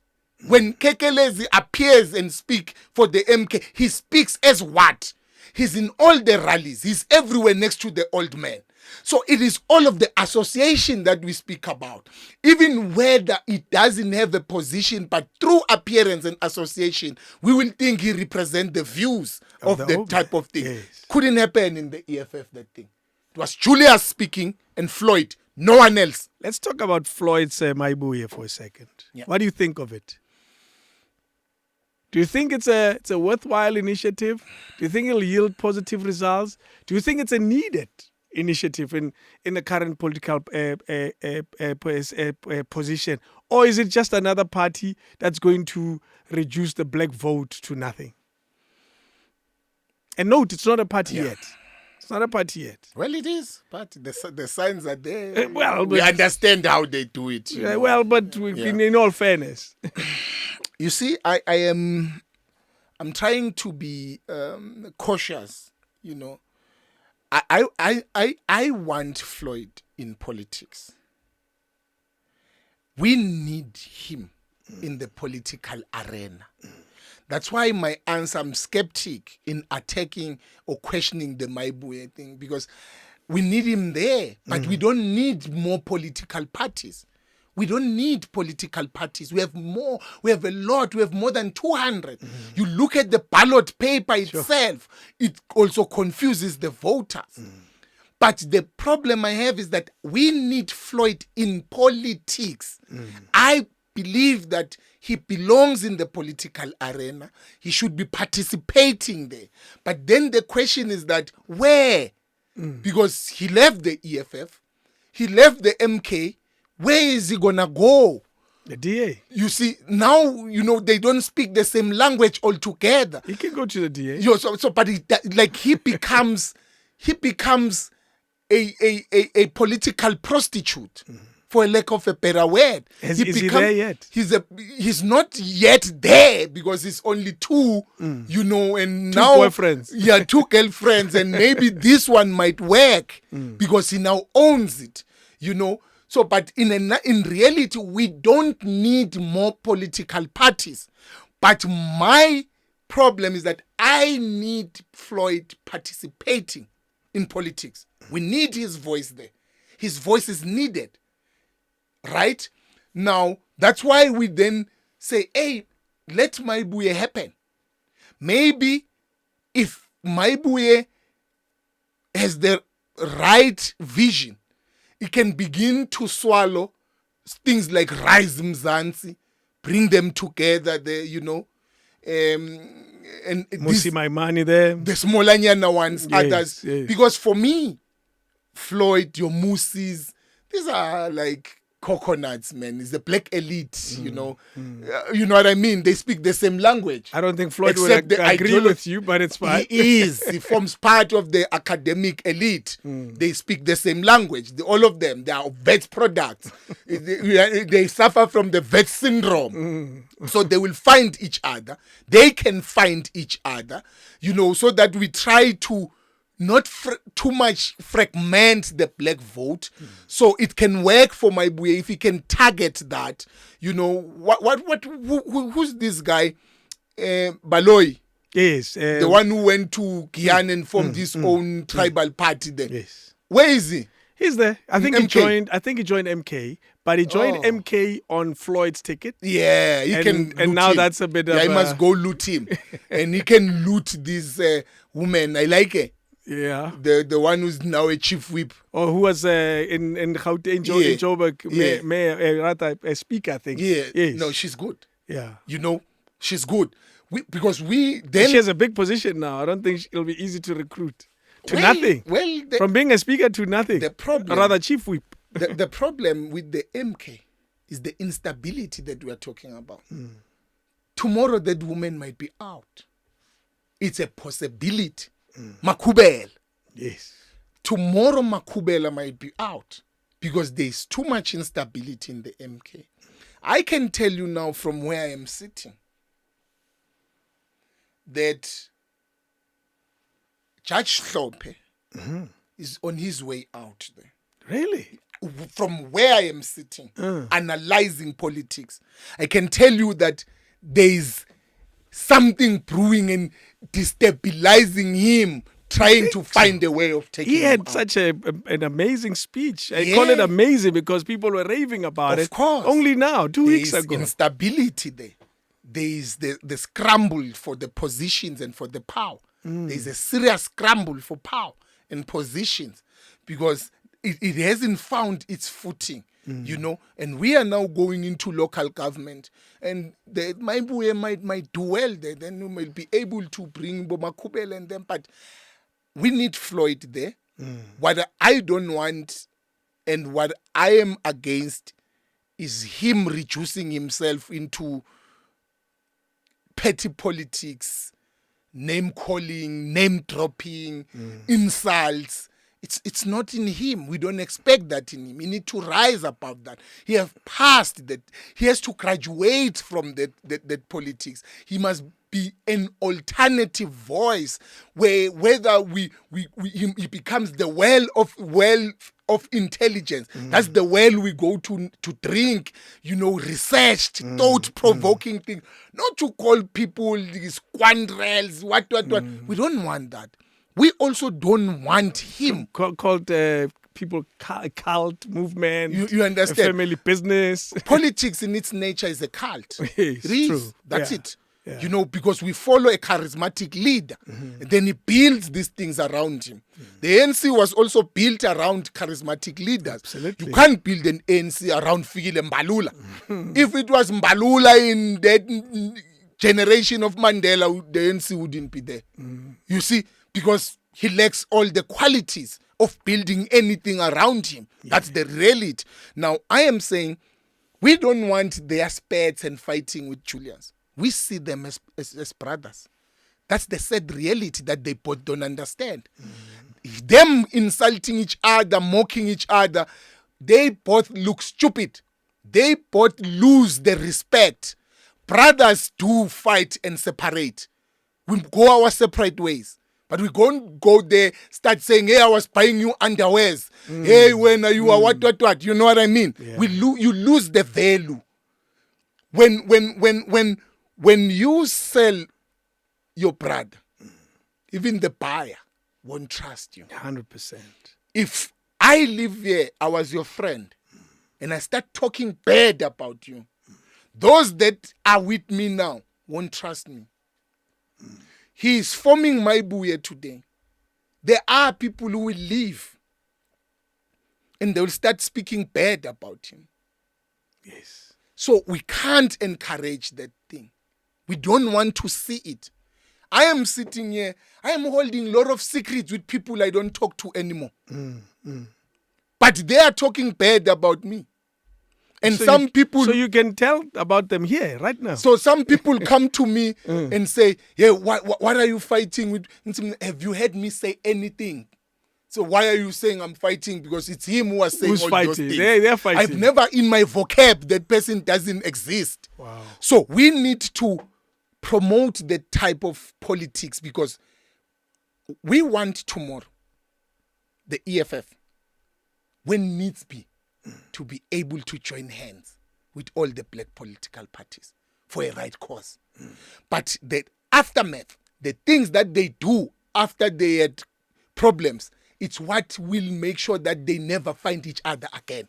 When Kekelezi appears and speak for the MK, he speaks as what? He's in all the rallies. He's everywhere next to the old man. So it is all of the association that we speak about. Even whether it doesn't have a position, but through appearance and association, we will think he represents the views of the type of thing. Yes. Couldn't happen in the EFF, that thing. It was Julius speaking and Floyd, no one else. Let's talk about Floyd's Mcebo here for a second. Yeah. What do you think of it? Do you think it's a worthwhile initiative? Do you think it'll yield positive results? Do you think it's a needed initiative in the current political position? Or is it just another party that's going to reduce the black vote to nothing? And note, it's not a party yet. It's not a party yet. Well, it is, but the signs are there. Well, we understand how they do it. Well, but in all fairness. You see, I'm trying to be cautious, I want Floyd in politics. We need him in the political arena. That's why my answer, I'm skeptic in attacking or questioning the Mcebo thing, because we need him there, but we don't need more political parties. We don't need political parties. We have more. We have a lot. We have more than 200. You look at the ballot paper itself, it also confuses the voters. But the problem I have is that we need Floyd in politics. I believe that he belongs in the political arena. He should be participating there. But then the question is that where? Because he left the EFF, he left the MK. Where is he gonna go? The DA. You see, now, they don't speak the same language altogether. He can go to the DA. But he becomes a political prostitute, for a lack of a better word. Is he there yet? He's not yet there because he's only two, and two now boyfriends. Yeah, two girlfriends, and maybe this one might work because he now owns it, So, but in reality, we don't need more political parties. But my problem is that I need Floyd participating in politics. We need his voice there. His voice is needed. Right? Now, that's why we then say, hey, let Mcebo happen. Maybe if Mcebo has the right vision, it can begin to swallow things like Rise Mzansi, bring them together there, and Musi my money there. the smallanyana ones, Yes, others. yes. Because for me, Floyd, your Musis, these are like coconuts, man. It's the black elite, you know what I mean? They speak the same language. I don't think Floyd Except would the agree with you, but it's fine. He is. He forms part of the academic elite. They speak the same language. All of them, they are vet products. They suffer from the vet syndrome. So they will find each other. They can find each other, so that we try to not too much fragment the black vote, so it can work for my boy if he can target that. Who's this guy, Baloy? Yes, The one who went to Guyana and formed his own tribal party there. Yes, where is he? He's there. I think he joined MK, but he joined Oh. MK on Floyd's ticket. Yeah, he can. And loot now him. that's a bit Yeah, of he a- must go loot him, and he can loot this woman. I like her. Yeah. The one who's now a chief whip. Or who was in Gauteng, in Yeah. Joburg, Yeah. rather a speaker, I think. Yeah, Yes. no, she's good. Yeah. She's good. Because we And then she has a big position now. I don't think it'll be easy to recruit. To Well- nothing. well, From being a speaker to nothing. the problem- Or rather, chief whip. the problem with the MK is the instability that we are talking about. Tomorrow that woman might be out. It's a possibility. Makubela. Yes. Tomorrow Makubela might be out because there's too much instability in the MK. I can tell you now from where I am sitting that Judge Hlophe is on his way out there. Really? From where I am sitting, analyzing politics, I can tell you that there is something brewing and destabilizing him, trying to find a way of taking He him had out. such an amazing speech. I Yeah. call it amazing because people were raving about it. Of course. Only now, 2 There weeks is ago. instability there. There is the scramble for the positions and for the power. There is a serious scramble for power and positions because it hasn't found its footing, and we are now going into local government, and my boy might do well there. Then we will be able to bring Bomakubel and them, but we need Floyd there. What I don't want and what I am against is him reducing himself into petty politics, name calling, name dropping, insults. It's not in him. We don't expect that in him. He need to rise above that. He has passed that. He has to graduate from that politics. He must be an alternative voice where whether he becomes the well of intelligence. That's the well we go to drink, researched, thought-provoking things. Not to call people these squandrels, what. We don't want that. We also don't want him. Called people cult movement. You understand? A family business. Politics in its nature is a cult. Yes, It is. true. That's Yeah. it. Yeah. Because we follow a charismatic leader. And then he builds these things around him. The ANC was also built around charismatic leaders. Absolutely. You can't build an ANC around Fikile Mbalula. If it was Mbalula in that generation of Mandela, the ANC wouldn't be there. You see, because he lacks all the qualities of building anything around him. That's the reality. Now, I am saying we don't want their spats and fighting with Julians. We see them as brothers. That's the sad reality that they both don't understand. Them insulting each other, mocking each other, they both look stupid. They both lose the respect. Brothers do fight and separate. We go our separate ways. But we don't go there, start saying, hey, I was buying you underwears. Hey, when are you are what? You know what I mean? Yeah. You lose the value. When you sell your brother, even the buyer won't trust you. 100%. If I live here, I was your friend, and I start talking bad about you, those that are with me now won't trust me. He is forming my buye today. there are people who will leave and they will start speaking bad about him. Yes. So we can't encourage that thing. We don't want to see it. I am sitting here, I am holding a lot of secrets with people I don't talk to anymore. But they are talking bad about me. And so some people... So you can tell about them here, right now. So some people come to me and say, yeah, what are you fighting with? Have you heard me say anything? So why are you saying I'm fighting? Because it's him who was saying Who's all fighting? those things. They're fighting. I've never in my vocab that person doesn't exist. Wow. So we need to promote that type of politics because we want tomorrow the EFF, when needs be, to be able to join hands with all the black political parties for a right cause. But the aftermath, the things that they do after they had problems, it's what will make sure that they never find each other again.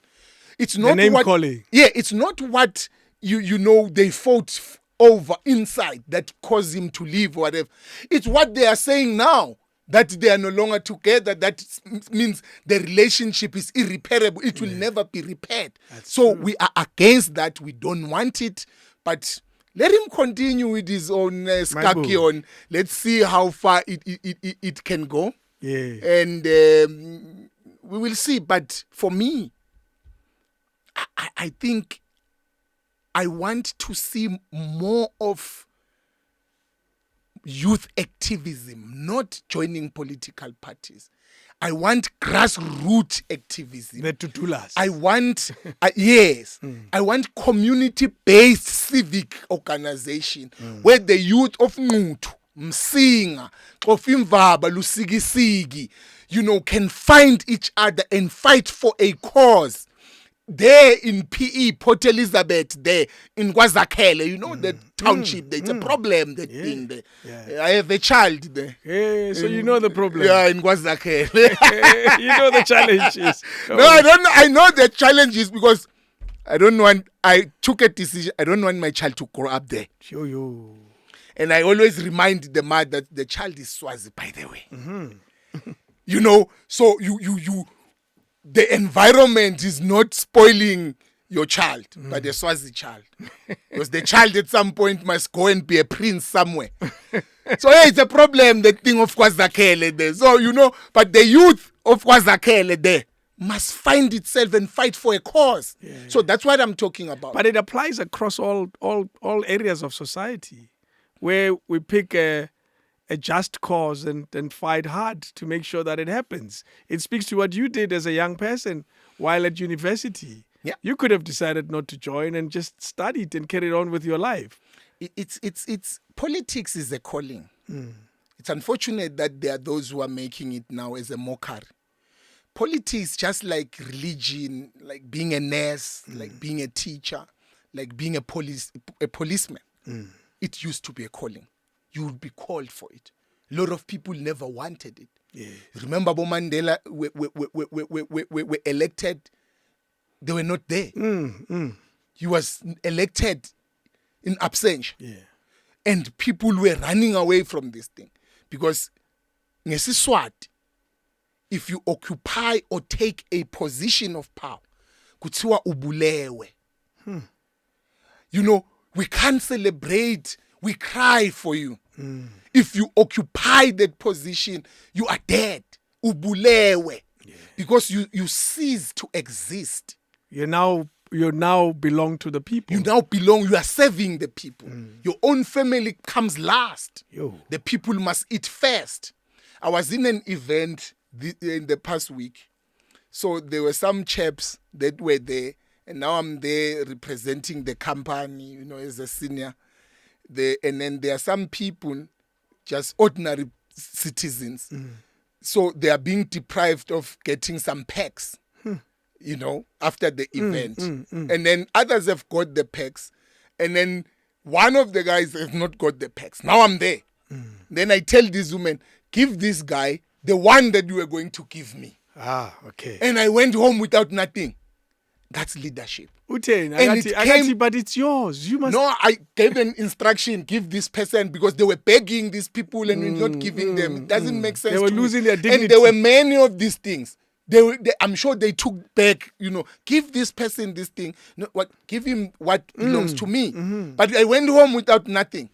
It's not the name what, calling. Yeah, it's not what you know they fought over inside that caused him to leave or whatever. It's what they are saying now, that they are no longer together. That means the relationship is irreparable. It will never be repaired. So we are against that. We don't want it. But let him continue with his own skaki on. Let's see how far it can go. Yeah. And we will see. But for me, I think I want to see more of youth activism, not joining political parties. I want grassroots activism. The tutulas. I want, yes, I want community-based civic organization where the youth of Ngutu, Msinga, Xofimvaba, Lusigisigi, can find each other and fight for a cause. There in PE, Port Elizabeth, there in KwaZakhele, the township, there's a problem, that thing there. Yeah. I have a child there. Yeah, so you know the problem. Yeah, in KwaZakhele. You know the challenges. I know the challenges because I took a decision. I don't want my child to grow up there. Sure, you. And I always remind the mother that the child is Swazi, by the way. So you the environment is not spoiling your child, but the Swazi child. Because the child at some point must go and be a prince somewhere. So it's a problem, the thing of KwaZakhele there. So, but the youth of KwaZakhele there must find itself and fight for a cause. Yeah. So that's what I'm talking about. But it applies across all areas of society, where we pick a just cause and fight hard to make sure that it happens. It speaks to what you did as a young person while at university. Yeah. You could have decided not to join and just studied and carried on with your life. It's politics is a calling. It's unfortunate that there are those who are making it now as a mockery. Politics, just like religion, like being a nurse, like being a teacher, like being a policeman. It used to be a calling. You would be called for it. A lot of people never wanted it. Yeah. Remember, Bo Mandela were elected. They were not there. He was elected in absentia. Yeah. And people were running away from this thing. Because, ngesiswati, if you occupy or take a position of power, kuthiwa ubulewe. We can't celebrate. We cry for you. If you occupy that position, you are dead. Ubulewe. Yeah. Because you cease to exist. You now belong to the people. You are serving the people. Your own family comes last. The people must eat first. I was in an event in the past week. So there were some chaps that were there. And now I'm there representing the company, as a senior. And then there are some people, just ordinary citizens. So they are being deprived of getting some packs, after the event. And then others have got the packs. And then one of the guys has not got the packs. Now I'm there. Then I tell this woman, give this guy the one that you were going to give me. Okay. And I went home without nothing. That's leadership. Uten, And it came- but it's yours. You must. No, I gave an instruction, give this person, because they were begging these people and we're not giving them. It doesn't make sense. They were to me. losing their And dignity. there were many of these things. I'm sure they took back, give this person this thing. No, give him what belongs to me. But I went home without nothing.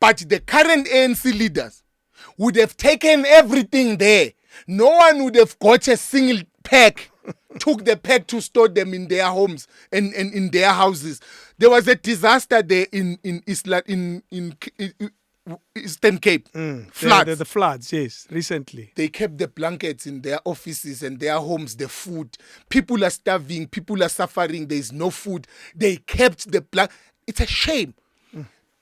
But the current ANC leaders would have taken everything there. No one would have got a single pack, took the pack to store them in their homes and in their houses. There was a disaster there in Eastern Cape. Floods. The floods, yes, recently. They kept the blankets in their offices and their homes, the food. People are starving, people are suffering, there is no food. They kept the blankets. It's a shame.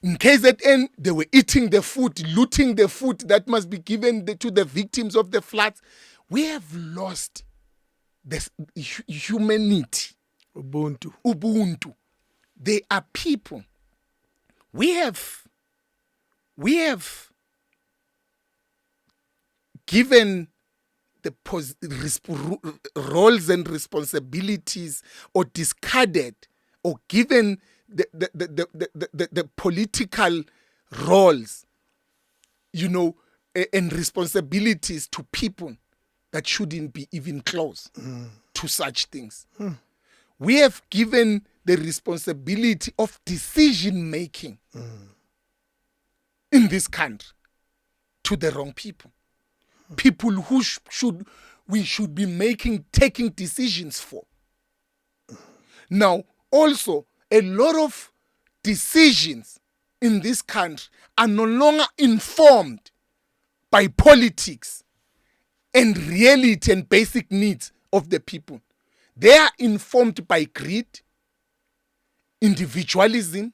In KZN, they were eating the food, looting the food that must be given to the victims of the floods. We have lost this humanity. Ubuntu. They are people. We have given the roles and responsibilities, or discarded, or given the political roles, and responsibilities to people that shouldn't be even close to such things. We have given the responsibility of decision making in this country to the wrong people. People who we should be taking decisions for. Now, also, a lot of decisions in this country are no longer informed by politics and reality and basic needs of the people. They are informed by greed, individualism,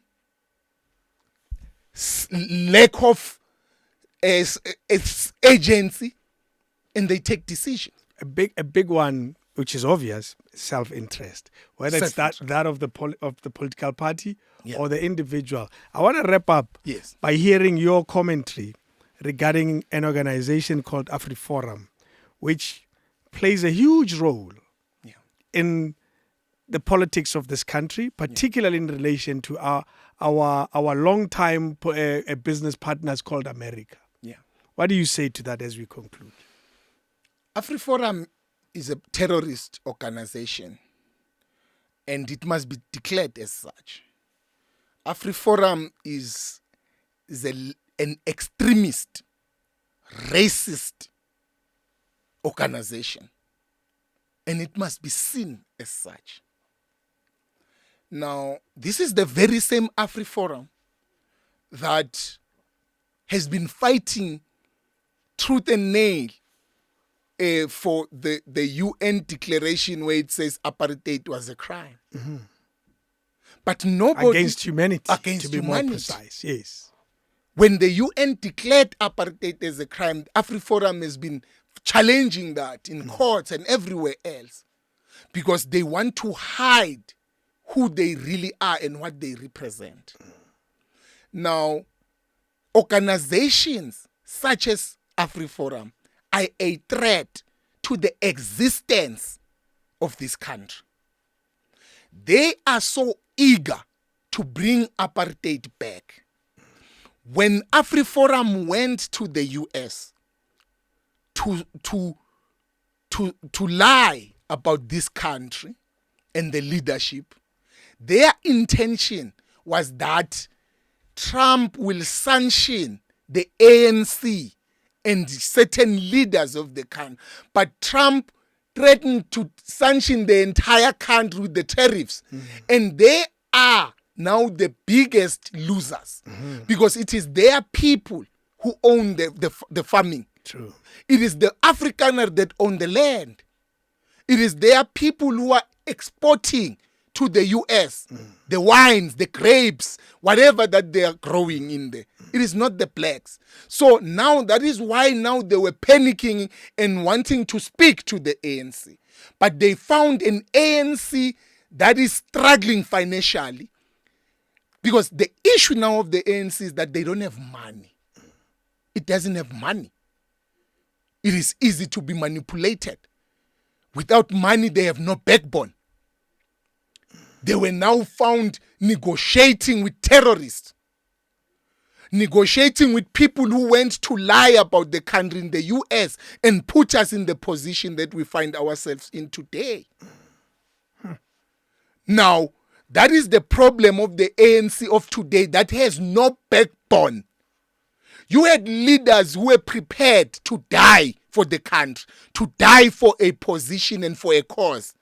lack of agency, and they take decisions. A big one, which is obvious, self-interest, whether it's that of the political party or the individual. I want to wrap up by hearing your commentary regarding an organization called AfriForum, which plays a huge role in the politics of this country, particularly in relation to our long-time business partners called America. What do you say to that as we conclude? AfriForum is a terrorist organization, and it must be declared as such. AfriForum is an extremist, racist organization, and it must be seen as such. Now, this is the very same AfriForum that has been fighting tooth and nail for the UN declaration where it says apartheid was a crime. But nobody... Against humanity, against to be humanity. more precise, yes. When the UN declared apartheid as a crime, AfriForum has been challenging that in courts and everywhere else, because they want to hide who they really are and what they represent. Now, organizations such as AfriForum are a threat to the existence of this country. They are so eager to bring apartheid back. When AfriForum went to the US to lie about this country and the leadership, their intention was that Trump will sanction the ANC and certain leaders of the country. But Trump threatened to sanction the entire country with the tariffs. And they are now the biggest losers because it is their people who own the farming. True. It is the Afrikaner that own the land. It is their people who are exporting to the US, the wines, the grapes, whatever that they are growing in there. It is not the blacks. So now that is why now they were panicking and wanting to speak to the ANC. But they found an ANC that is struggling financially, because the issue now of the ANC is that they don't have money. It doesn't have money. It is easy to be manipulated. Without money, they have no backbone. They were now found negotiating with terrorists, negotiating with people who went to lie about the country in the US and put us in the position that we find ourselves in today. Now, that is the problem of the ANC of today that has no backbone. You had leaders who were prepared to die for the country, to die for a position and for a cause.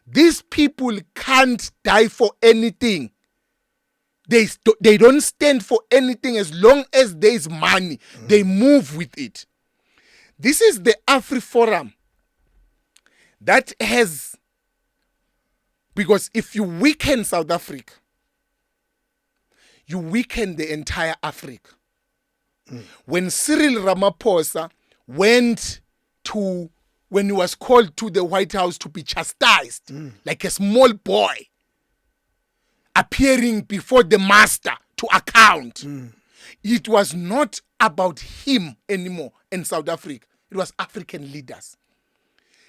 These people can't die for anything. They don't stand for anything as long as there is money. They move with it. This is the AfriForum that has, because if you weaken South Africa, you weaken the entire Africa. When Cyril Ramaphosa went to, when he was called to the White House to be chastised, like a small boy, appearing before the master to account, it was not about him anymore in South Africa. It was African leaders.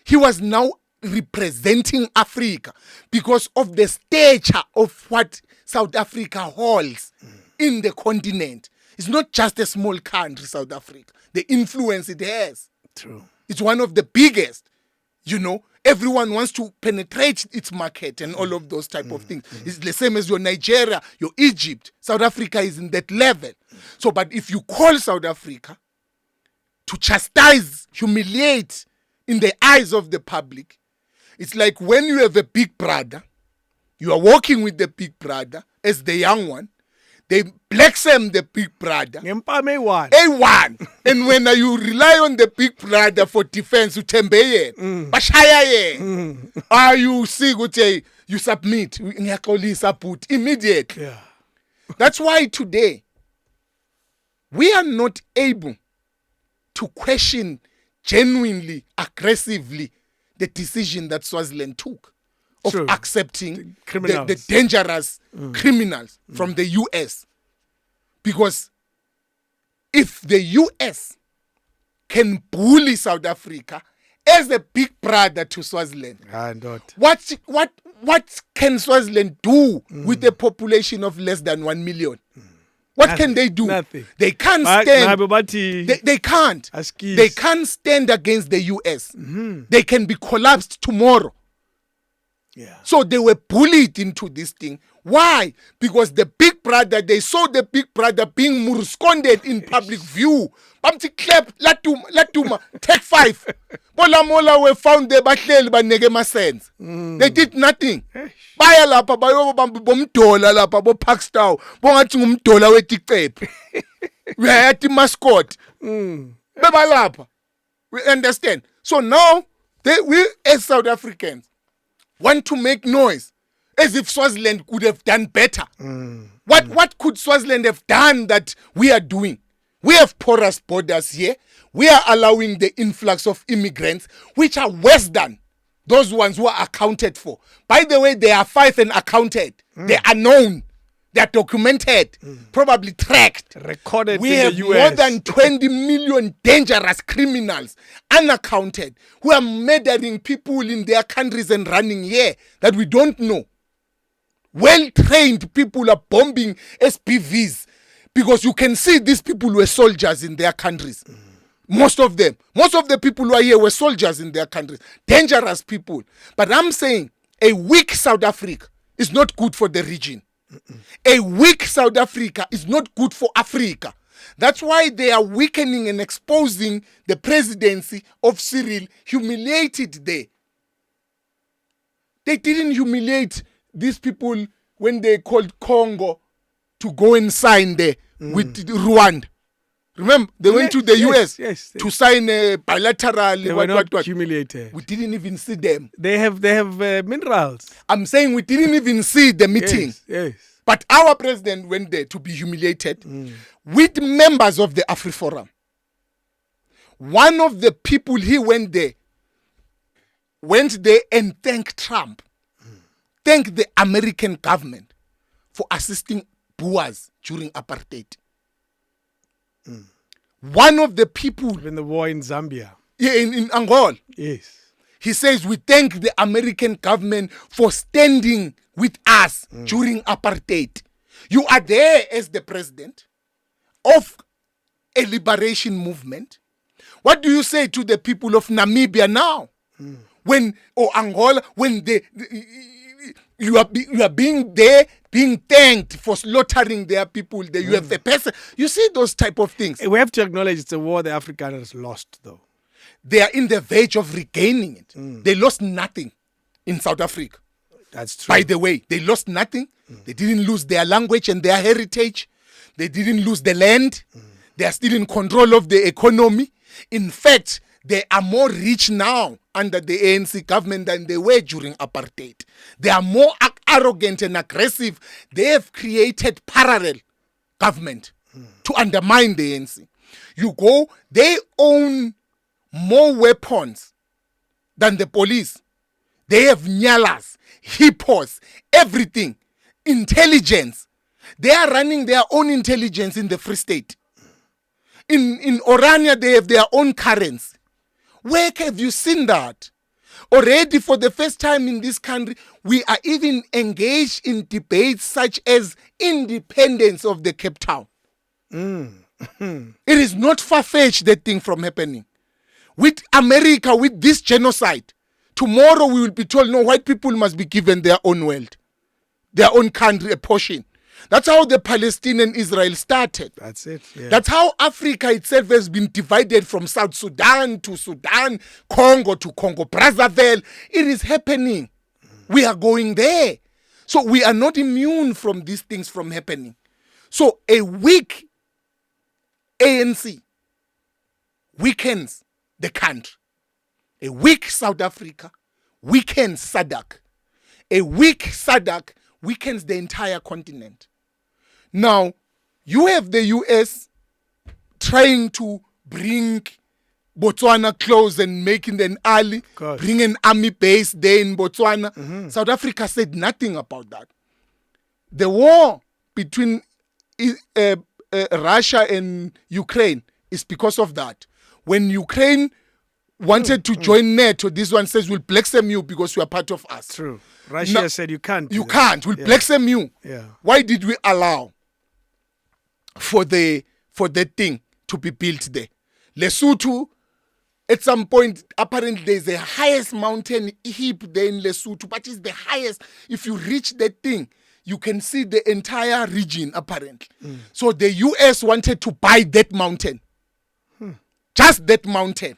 He was now representing Africa because of the stature of what South Africa holds in the continent. It's not just a small country, South Africa. The influence it has. True. It's one of the biggest. You know, everyone wants to penetrate its market and all of those type of things. It's the same as your Nigeria, your Egypt. South Africa is in that level. So, but if you call South Africa to chastise, humiliate in the eyes of the public, it's like when you have a big brother, you are walking with the big brother as the young one, they blacksam the big brother. A1. And when you rely on the big brother for defense, you tembeye. You see, you submit. Immediately. Yeah. That's why today, we are not able to question genuinely, aggressively, the decision that Swaziland took of accepting the dangerous criminals from the US. Because if the US can bully South Africa as a big brother to Swaziland, what can Swaziland do with a population of less than 1 million? What can they do? Nothing. They can't stand. They can't. They can't stand against the US. They can be collapsed tomorrow. Yeah. So they were bullied into this thing. Why? Because the big brother, they saw the big brother being murusconded in public view. Bamti clap, latuma, take 5. Bola mola were found there, but they sense. They did nothing. Baya lapa, bayo bomdola lapa, bo Pakistan, bongathi ngumdola weticepe. We had the mascot. Beba lapa. We understand. So now, we as South Africans want to make noise as if Swaziland could have done better. What could Swaziland have done that we are doing? We have porous borders here. We are allowing the influx of immigrants, which are worse than those ones who are accounted for. By the way, they are 5 and accounted. They are known. They are documented, probably tracked. Recorded we in have the US. more than 20 million dangerous criminals, unaccounted, who are murdering people in their countries and running here that we don't know. Well-trained people are bombing SPVs because you can see these people were soldiers in their countries. Most of them. Most of the people who are here were soldiers in their countries. Dangerous people. But I'm saying a weak South Africa is not good for the region. A weak South Africa is not good for Africa. That's why they are weakening and exposing the presidency of Cyril, humiliated there. They didn't humiliate these people when they called Congo to go and sign there with Rwanda. Remember, they went to the US to sign a bilateral. They were not humiliated. We didn't even see them. They have minerals. I'm saying we didn't even see the meeting. Yes. But our president went there to be humiliated with members of the AfriForum. One of the people he went there and thanked Trump, thanked the American government for assisting Boers during apartheid. One of the people in the war in Zambia. Yeah, in Angola. Yes. He says, we thank the American government for standing with us during apartheid. You are there as the president of a liberation movement. What do you say to the people of Namibia now? Or Angola, when you are being thanked for slaughtering their people. You have a person. You see those type of things. We have to acknowledge it's a war the Afrikaners lost, though. They are in the verge of regaining it. They lost nothing in South Africa. That's true. By the way, they lost nothing. They didn't lose their language and their heritage. They didn't lose the land. They are still in control of the economy. In fact, they are more rich now under the ANC government than they were during apartheid. They are more arrogant and aggressive. They have created parallel government to undermine the ANC. You go, they own more weapons than the police. They have nyalas, hippos, everything, intelligence. They are running their own intelligence in the Free State. In Orania, they have their own currency. Where have you seen that? Already for the first time in this country, we are even engaged in debates such as independence of the Cape Town. It is not far-fetched, that thing from happening. With America, with this genocide, tomorrow we will be told, no, white people must be given their own world, their own country, a portion. That's how the Palestinian Israel started. That's it. Yeah. That's how Africa itself has been divided from South Sudan to Sudan, Congo to Congo, Brazzaville. It is happening. We are going there. So we are not immune from these things from happening. So a weak ANC weakens the country. A weak South Africa weakens SADC. A weak SADC weakens the entire continent. Now, you have the US trying to bring Botswana close and making an ally, bring an army base there in Botswana. South Africa said nothing about that. The war between Russia and Ukraine is because of that. When Ukraine wanted to join NATO, this one says, we'll blackmail you because you are part of us. True. Russia said you can't. You can't. We'll blackmail you. Yeah. Why did we allow for that thing to be built there? Lesotho, at some point, apparently there's the highest mountain heap there in Lesotho, but it's the highest. If you reach that thing, you can see the entire region, apparently. So the US wanted to buy that mountain. Just that mountain.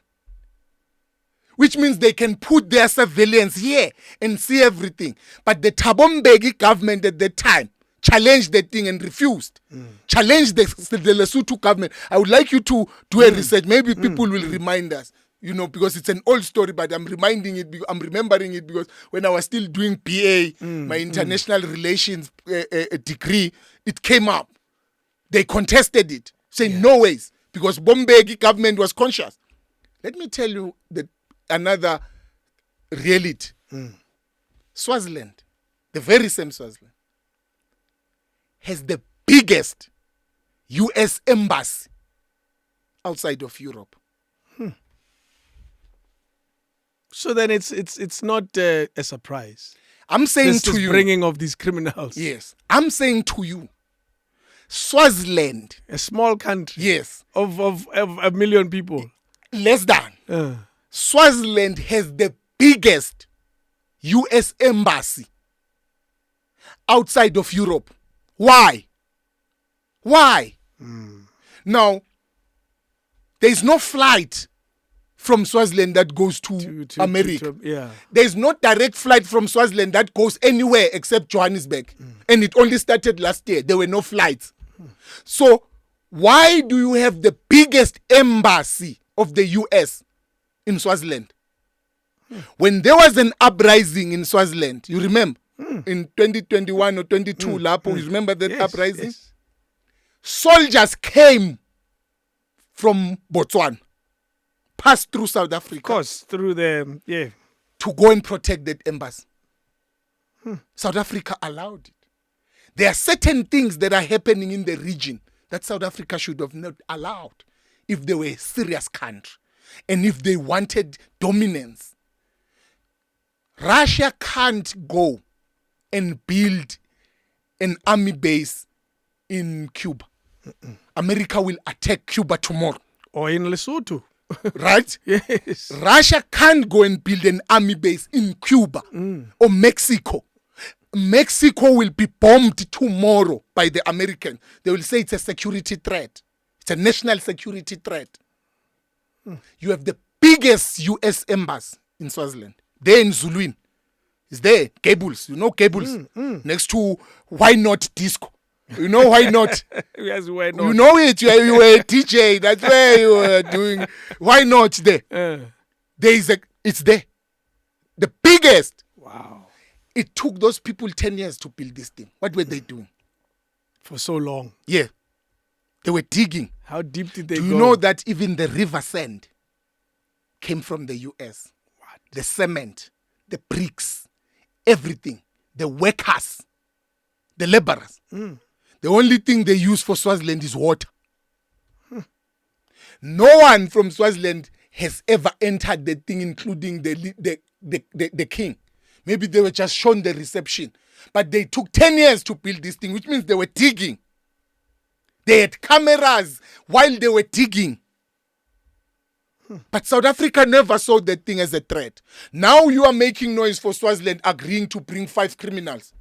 Which means they can put their surveillance here and see everything. But the Thabo Mbeki government at that time challenged that thing and refused. Challenged the Lesotho government. I would like you to do a research. Maybe people will remind us, because it's an old story, but I'm remembering it because when I was still doing BA, my international relations degree, it came up. They contested it, saying no ways, because Mbeki government was conscious. Let me tell you another reality. Swaziland, the very same Swaziland, has the biggest US embassy outside of Europe. So then it's not a surprise. I'm saying to you, bringing of these criminals. Yes, I'm saying to you, Swaziland, a small country, yes, of 1 million people, less than. Swaziland has the biggest US embassy outside of Europe. Why? Now, there's no flight from Swaziland that goes to America. There's no direct flight from Swaziland that goes anywhere except Johannesburg. And it only started last year. There were no flights. So why do you have the biggest embassy of the US in Swaziland? When there was an uprising in Swaziland, you remember, in 2021 or 22, Lapo, you remember that uprising? Yes. Soldiers came from Botswana, passed through South Africa. Of course, through to go and protect that embassy. South Africa allowed it. There are certain things that are happening in the region that South Africa should have not allowed if they were a serious country and if they wanted dominance. Russia can't go and build an army base in Cuba. America will attack Cuba tomorrow. Or in Lesotho. Right? Yes. Russia can't go and build an army base in Cuba or Mexico. Mexico will be bombed tomorrow by the Americans. They will say it's a security threat. It's a national security threat. You have the biggest U.S. embassy in Swaziland. There in Zuluin. It's there. Gables. You know Gables? Next to Why Not Disco. You know why not? Yes, why not? You know it. You were a DJ. That's where you were doing. Why not there? It's there. The biggest. Wow. It took those people 10 years to build this thing. What were they doing? For so long. Yeah. They were digging. How deep did they go? Do you know that even the river sand came from the US? What? The cement, the bricks, everything. The workers, the laborers. The only thing they use for Swaziland is water. No one from Swaziland has ever entered the thing, including the king. Maybe they were just shown the reception. But they took 10 years to build this thing, which means they were digging. They had cameras while they were digging. But South Africa never saw that thing as a threat. Now you are making noise for Swaziland agreeing to bring 5 criminals.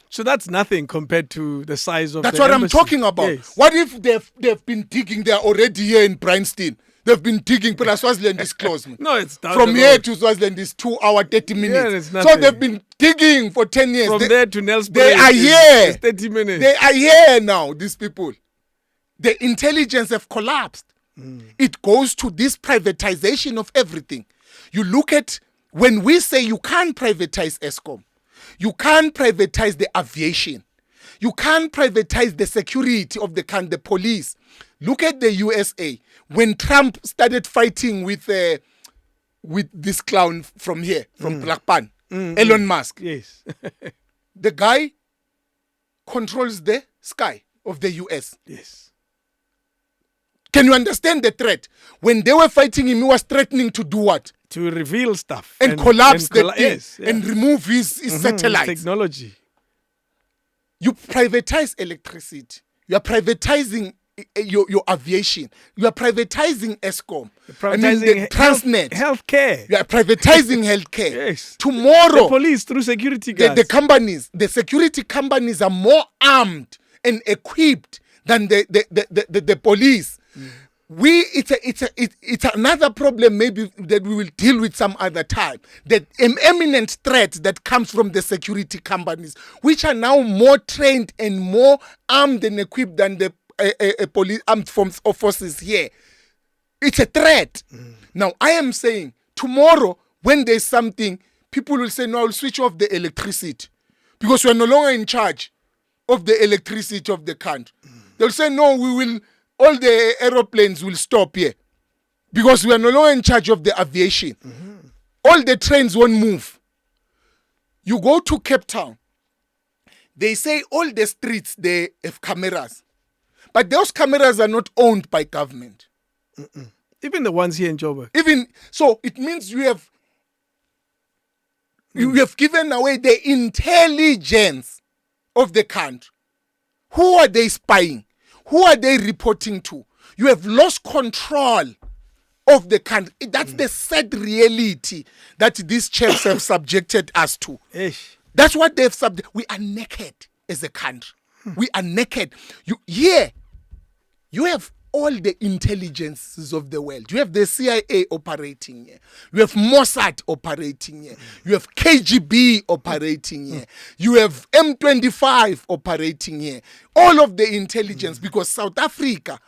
So that's nothing compared to the size of That's the what embassy. I'm talking about. Yes. What if they've been digging? They're already here in Bryanston. They've been digging, but Swaziland is close. No, it's down From the here road. to Swaziland is 2 hours, 30 minutes. it's So nothing. they've been digging for 10 years. From there to Nelspruit. they are here. It's 30 minutes. They are here now, these people. The intelligence have collapsed. It goes to this privatization of everything. You look at, when we say you can't privatize ESCOM, you can't privatize the aviation, you can't privatize the security of the country, the police. Look at the USA. When Trump started fighting with this clown from here, from Blackpan, Elon Musk. Yes. The guy controls the sky of the US. Yes. Can you understand the threat? When they were fighting him, he was threatening to do what? To reveal stuff. And collapse the thing yes, yeah. and remove his satellites. Technology. You privatize electricity. You are privatizing your aviation. You are privatizing ESCOM. Privatizing Transnet. Healthcare. You are privatizing healthcare. Yes. Tomorrow, The police through security the guards. companies, the security companies are more armed and equipped than the police. It's another problem maybe that we will deal with some other time. The imminent threat that comes from the security companies, which are now more trained and more armed and equipped than the police armed forces here. It's a threat. Now, I am saying tomorrow when there's something, people will say, no, I'll switch off the electricity because we are no longer in charge of the electricity of the country. They'll say, no, all the aeroplanes will stop here because we are no longer in charge of the aviation. All the trains won't move. You go to Cape Town, they say all the streets, they have cameras. But those cameras are not owned by government. Even the ones here in Joburg. So it means you have given away the intelligence of the country. Who are they spying? Who are they reporting to? You have lost control of the country. That's the sad reality that these chaps have subjected us to. Ish. That's what they've subjected. We are naked as a country. We are naked. You have all the intelligences of the world. You have the CIA operating here. You have Mossad operating here. You have KGB operating here. You have M25 operating here. All of the intelligence, because South Africa,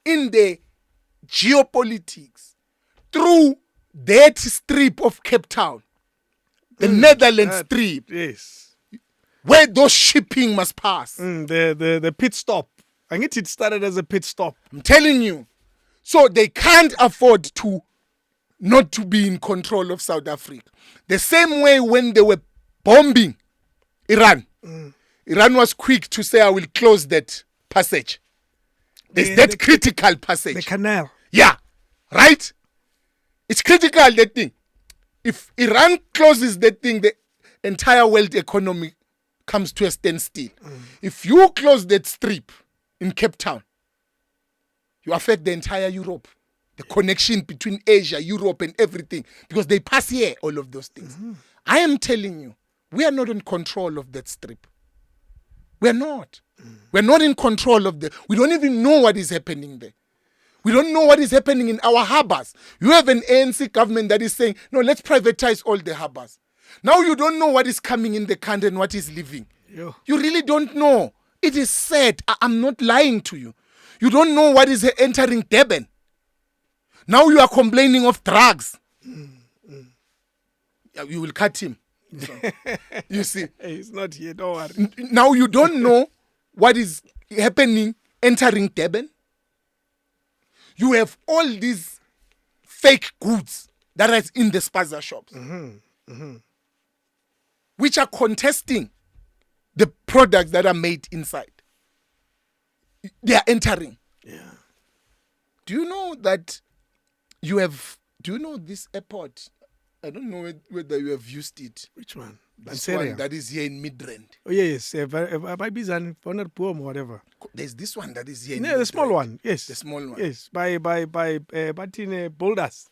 in the geopolitics, through that strip of Cape Town, the Netherlands strip, Yes. where those shipping must pass. The pit stop. I guess it started as a pit stop. I'm telling you. So they can't afford not to be in control of South Africa. The same way when they were bombing Iran, Iran was quick to say, I will close that passage. There's that critical passage. The canal. Yeah, right? It's critical, that thing. If Iran closes that thing, the entire world economy comes to a standstill. If you close that strip in Cape Town, you affect the entire Europe. The connection between Asia, Europe, and everything, because they pass here, all of those things. I am telling you, we are not in control of that strip. We are not. We are not in control of we don't even know what is happening there. We don't know what is happening in our harbors. You have an ANC government that is saying, no, let's privatize all the harbors. Now you don't know what is coming in the country and what is leaving. You really don't know. It is sad. I'm not lying to you. You don't know what is entering Durban. Now you are complaining of drugs. You will cut him. You see. Hey, it's not here, don't worry. Now you don't know what is happening entering Durban. You have all these fake goods that are in the spaza shops, which are contesting the products that are made inside. They are entering. Yeah. Do you know that do you know this airport? I don't know whether you have used it. Which one? This one that is here in Midrand. Oh, yes. Whatever. There's this one that is here in the Midrand. small one. Yes. The small one. Yes. By Batine Boulders.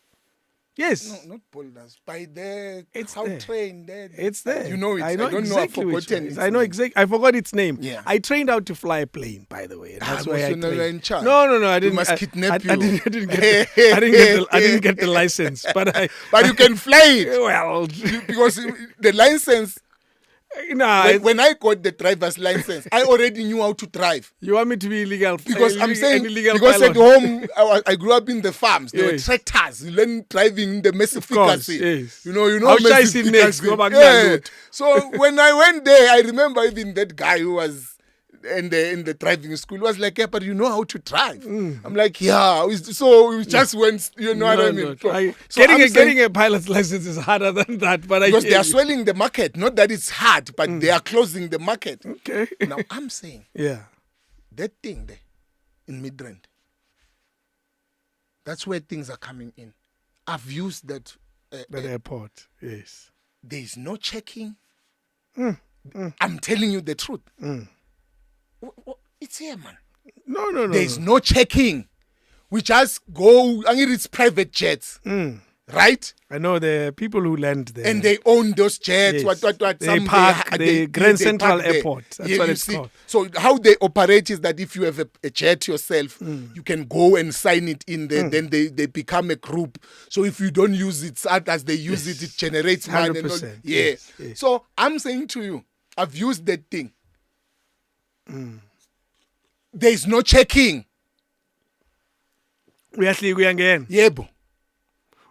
Yes. No, not Boulders. By the there. train there. It's there. You know it. I don't know. I've forgotten it. I know exactly. I forgot its name. Yeah. I trained out to fly a plane, by the way. And that's why I trained. In charge. No. I didn't. We must kidnap you. I didn't get the license, but you can fly it. Well, because the license. When I got the driver's license, I already knew how to drive. You want me to be illegal? Because I'm saying, illegal because pilot. at home, I grew up in the farms. There were Yes. tractors. You learn driving the Mcebo. Yes. You know How should I see next? Go back Yeah. So when I went there, I remember even that guy who was in the driving school was like, yeah, but you know how to drive. I'm like, yeah. So we just went, you know what I mean? Getting a pilot's license is harder than that. But because they are swelling the market. Not that it's hard, but they are closing the market. Okay. Now, I'm saying, that thing there in Midrand, that's where things are coming in. I've used that. That airport, yes. There is no checking. I'm telling you the truth. It's here, man. No. There's no checking. We just go, and it's private jets, right? I know the people who land there. And they own those jets. Yes. What? They park the Grand Central Airport. That's what it's called. So how they operate is that if you have a jet yourself, you can go and sign it in there. Then they become a group. So if you don't use it, as they use it, it generates money. 100%. Yes. So I'm saying to you, I've used that thing. There is no checking. We again. Yebo.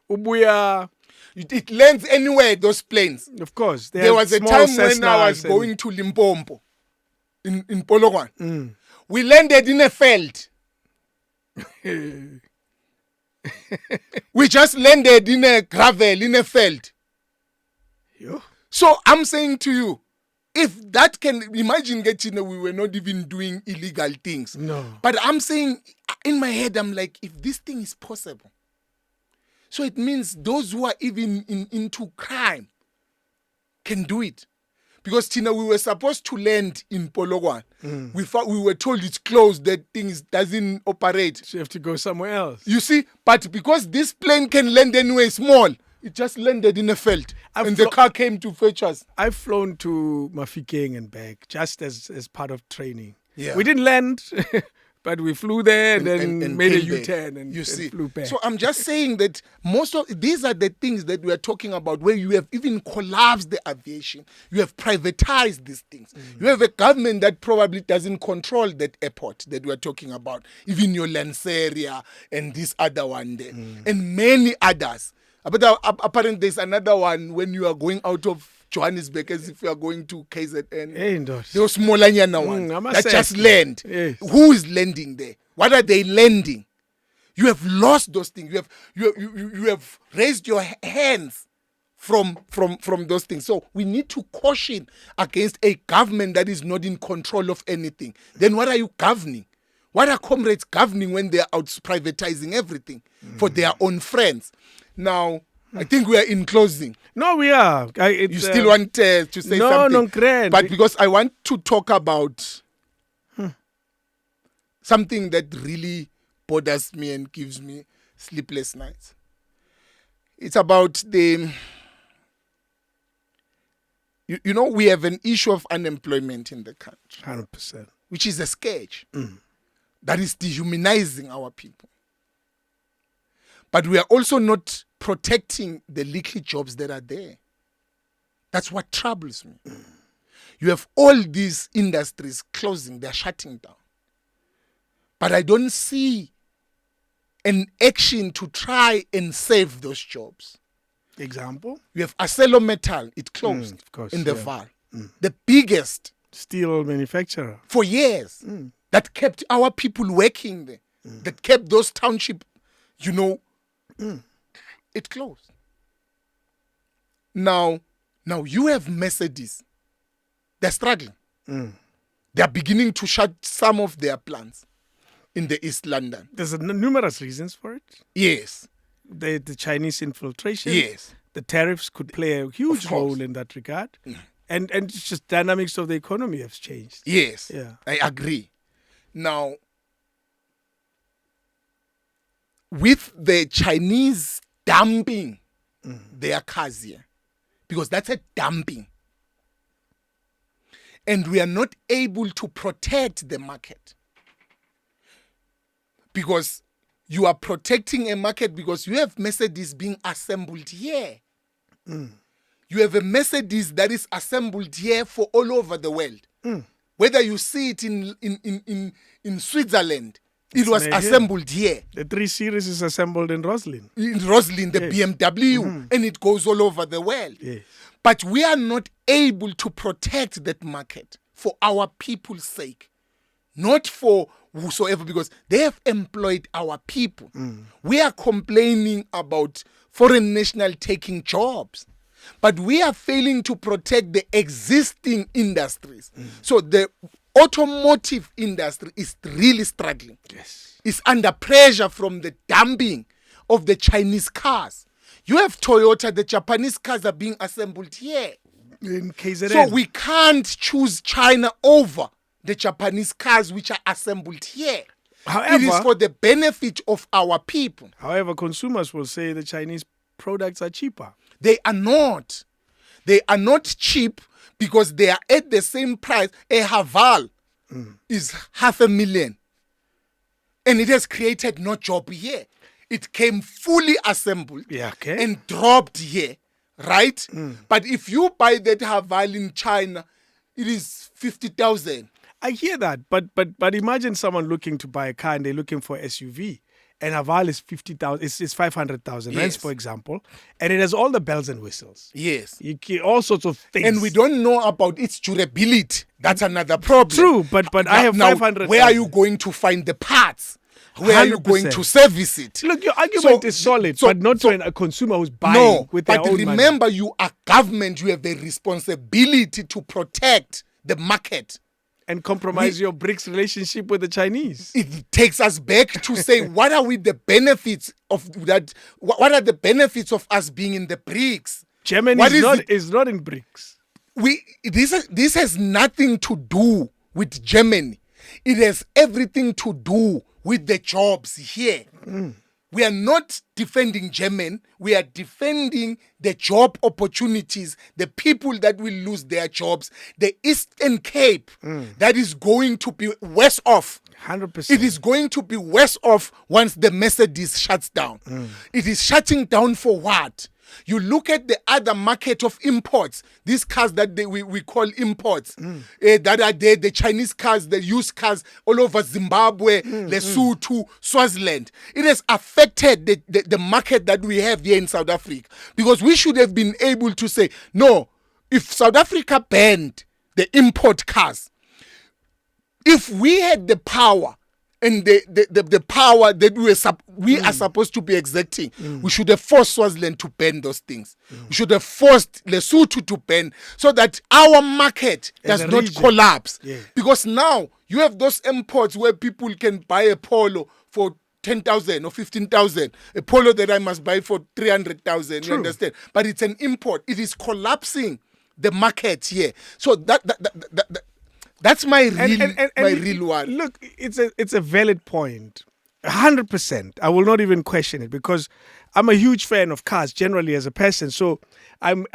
Ubuya. It lands anywhere, those planes. Of course. There was a time when I was going to Limpopo in Polokwane. We landed in a field. We just landed in a gravel, in a field. So I'm saying to you, if that can, imagine we were not even doing illegal things. No. But I'm saying, in my head, I'm like, if this thing is possible, so it means those who are even into crime can do it. Because, Tina, we were supposed to land in Polokwane. We were told it's closed, that thing doesn't operate. So you have to go somewhere else. You see, but because this plane can land anywhere small, it just landed in a field. And the car came to fetch us. I've flown to Mafia and back just as part of training. Yeah. We didn't land, but we flew there and then made a U-turn and flew back. So I'm just saying that most of these are the things that we are talking about, where you have even collapsed the aviation. You have privatized these things. You have a government that probably doesn't control that airport that we are talking about, even your Lanseria and this other one there, and many others. But apparently there's another one when you are going out of Johannesburg as if you are going to KZN. There was Molanyana one that just land. Yes. Who is landing there? What are they landing? You have lost those things. You have raised your hands from those things. So we need to caution against a government that is not in control of anything. Then what are you governing? What are comrades governing when they are out privatizing everything for their own friends? Now, I think we are in closing. No, we are. You still want to say something? No, grand. But because I want to talk about something that really bothers me and gives me sleepless nights. It's about we have an issue of unemployment in the country. 100%. Which is a scourge that is dehumanizing our people. But we are also not protecting the little jobs that are there. That's what troubles me. You have all these industries closing, they're shutting down. But I don't see an action to try and save those jobs. Example? You have ArcelorMittal, it closed of course, in the Val. The biggest steel manufacturer. For years. That kept our people working there. That kept those township, it closed. Now you have Mercedes. They're struggling. They're beginning to shut some of their plants in the East London. There's numerous reasons for it. Yes. The Chinese infiltration. Yes. The tariffs could play a huge role in that regard. And it's just dynamics of the economy have changed. Yes. Yeah. I agree. Now, with the Chinese dumping their cars here, because that's a dumping, and we are not able to protect the market, because you are protecting a market because you have Mercedes being assembled here. You have a Mercedes that is assembled here for all over the world. Whether you see it in Switzerland, it was assembled here. The 3 Series is assembled in Roslyn. In Roslyn, the BMW, and it goes all over the world. Yes. But we are not able to protect that market for our people's sake. Not for whosoever, because they have employed our people. We are complaining about foreign national taking jobs. But we are failing to protect the existing industries. So the automotive industry is really struggling. Yes. It's under pressure from the dumping of the Chinese cars. You have Toyota, the Japanese cars are being assembled here. In KZN. So we can't choose China over the Japanese cars which are assembled here. However, it is for the benefit of our people. However, consumers will say the Chinese products are cheaper. They are not. They are not cheap because they are at the same price. A Haval is 500,000. And it has created no job here. It came fully assembled and dropped here, right? But if you buy that Haval in China, it is 50,000. I hear that, but imagine someone looking to buy a car and they're looking for SUV. And Haval is 50,000. It's 500,000 rands, for example, and it has all the bells and whistles. Yes, you get all sorts of things, and we don't know about its durability. That's another problem. True, but I have 500,000. Where are you going to find the parts? Where 100%. Are you going to service it? Look, your argument is solid, but not to a consumer who's buying with their own money. But remember, you are government. You have a responsibility to protect the market. And compromise your BRICS relationship with the Chinese. It takes us back to say, what are the benefits of that? What are the benefits of us being in the BRICS? Germany is not in BRICS. This has nothing to do with Germany. It has everything to do with the jobs here. We are not defending Germany. We are defending the job opportunities, the people that will lose their jobs, the Eastern Cape that is going to be worse off. 100%. It is going to be worse off once the Mercedes shuts down. It is shutting down for what? You look at the other market of imports, these cars that we call imports, that are there, the Chinese cars, the used cars all over Zimbabwe, Lesotho, Swaziland. It has affected the market that we have here in South Africa. Because we should have been able to say, no, if South Africa banned the import cars, if we had the power and the power that we are supposed to be exerting, we should have forced Swaziland to ban those things. We should have forced Lesotho to ban so that our market does not collapse. Because now you have those imports where people can buy a Polo for 10,000 or 15,000. A polo that I must buy for 300,000. You understand? But it's an import. It is collapsing the market here. So that's my real worry. Look, it's a valid point. 100%. I will not even question it because I'm a huge fan of cars generally as a person. So I'm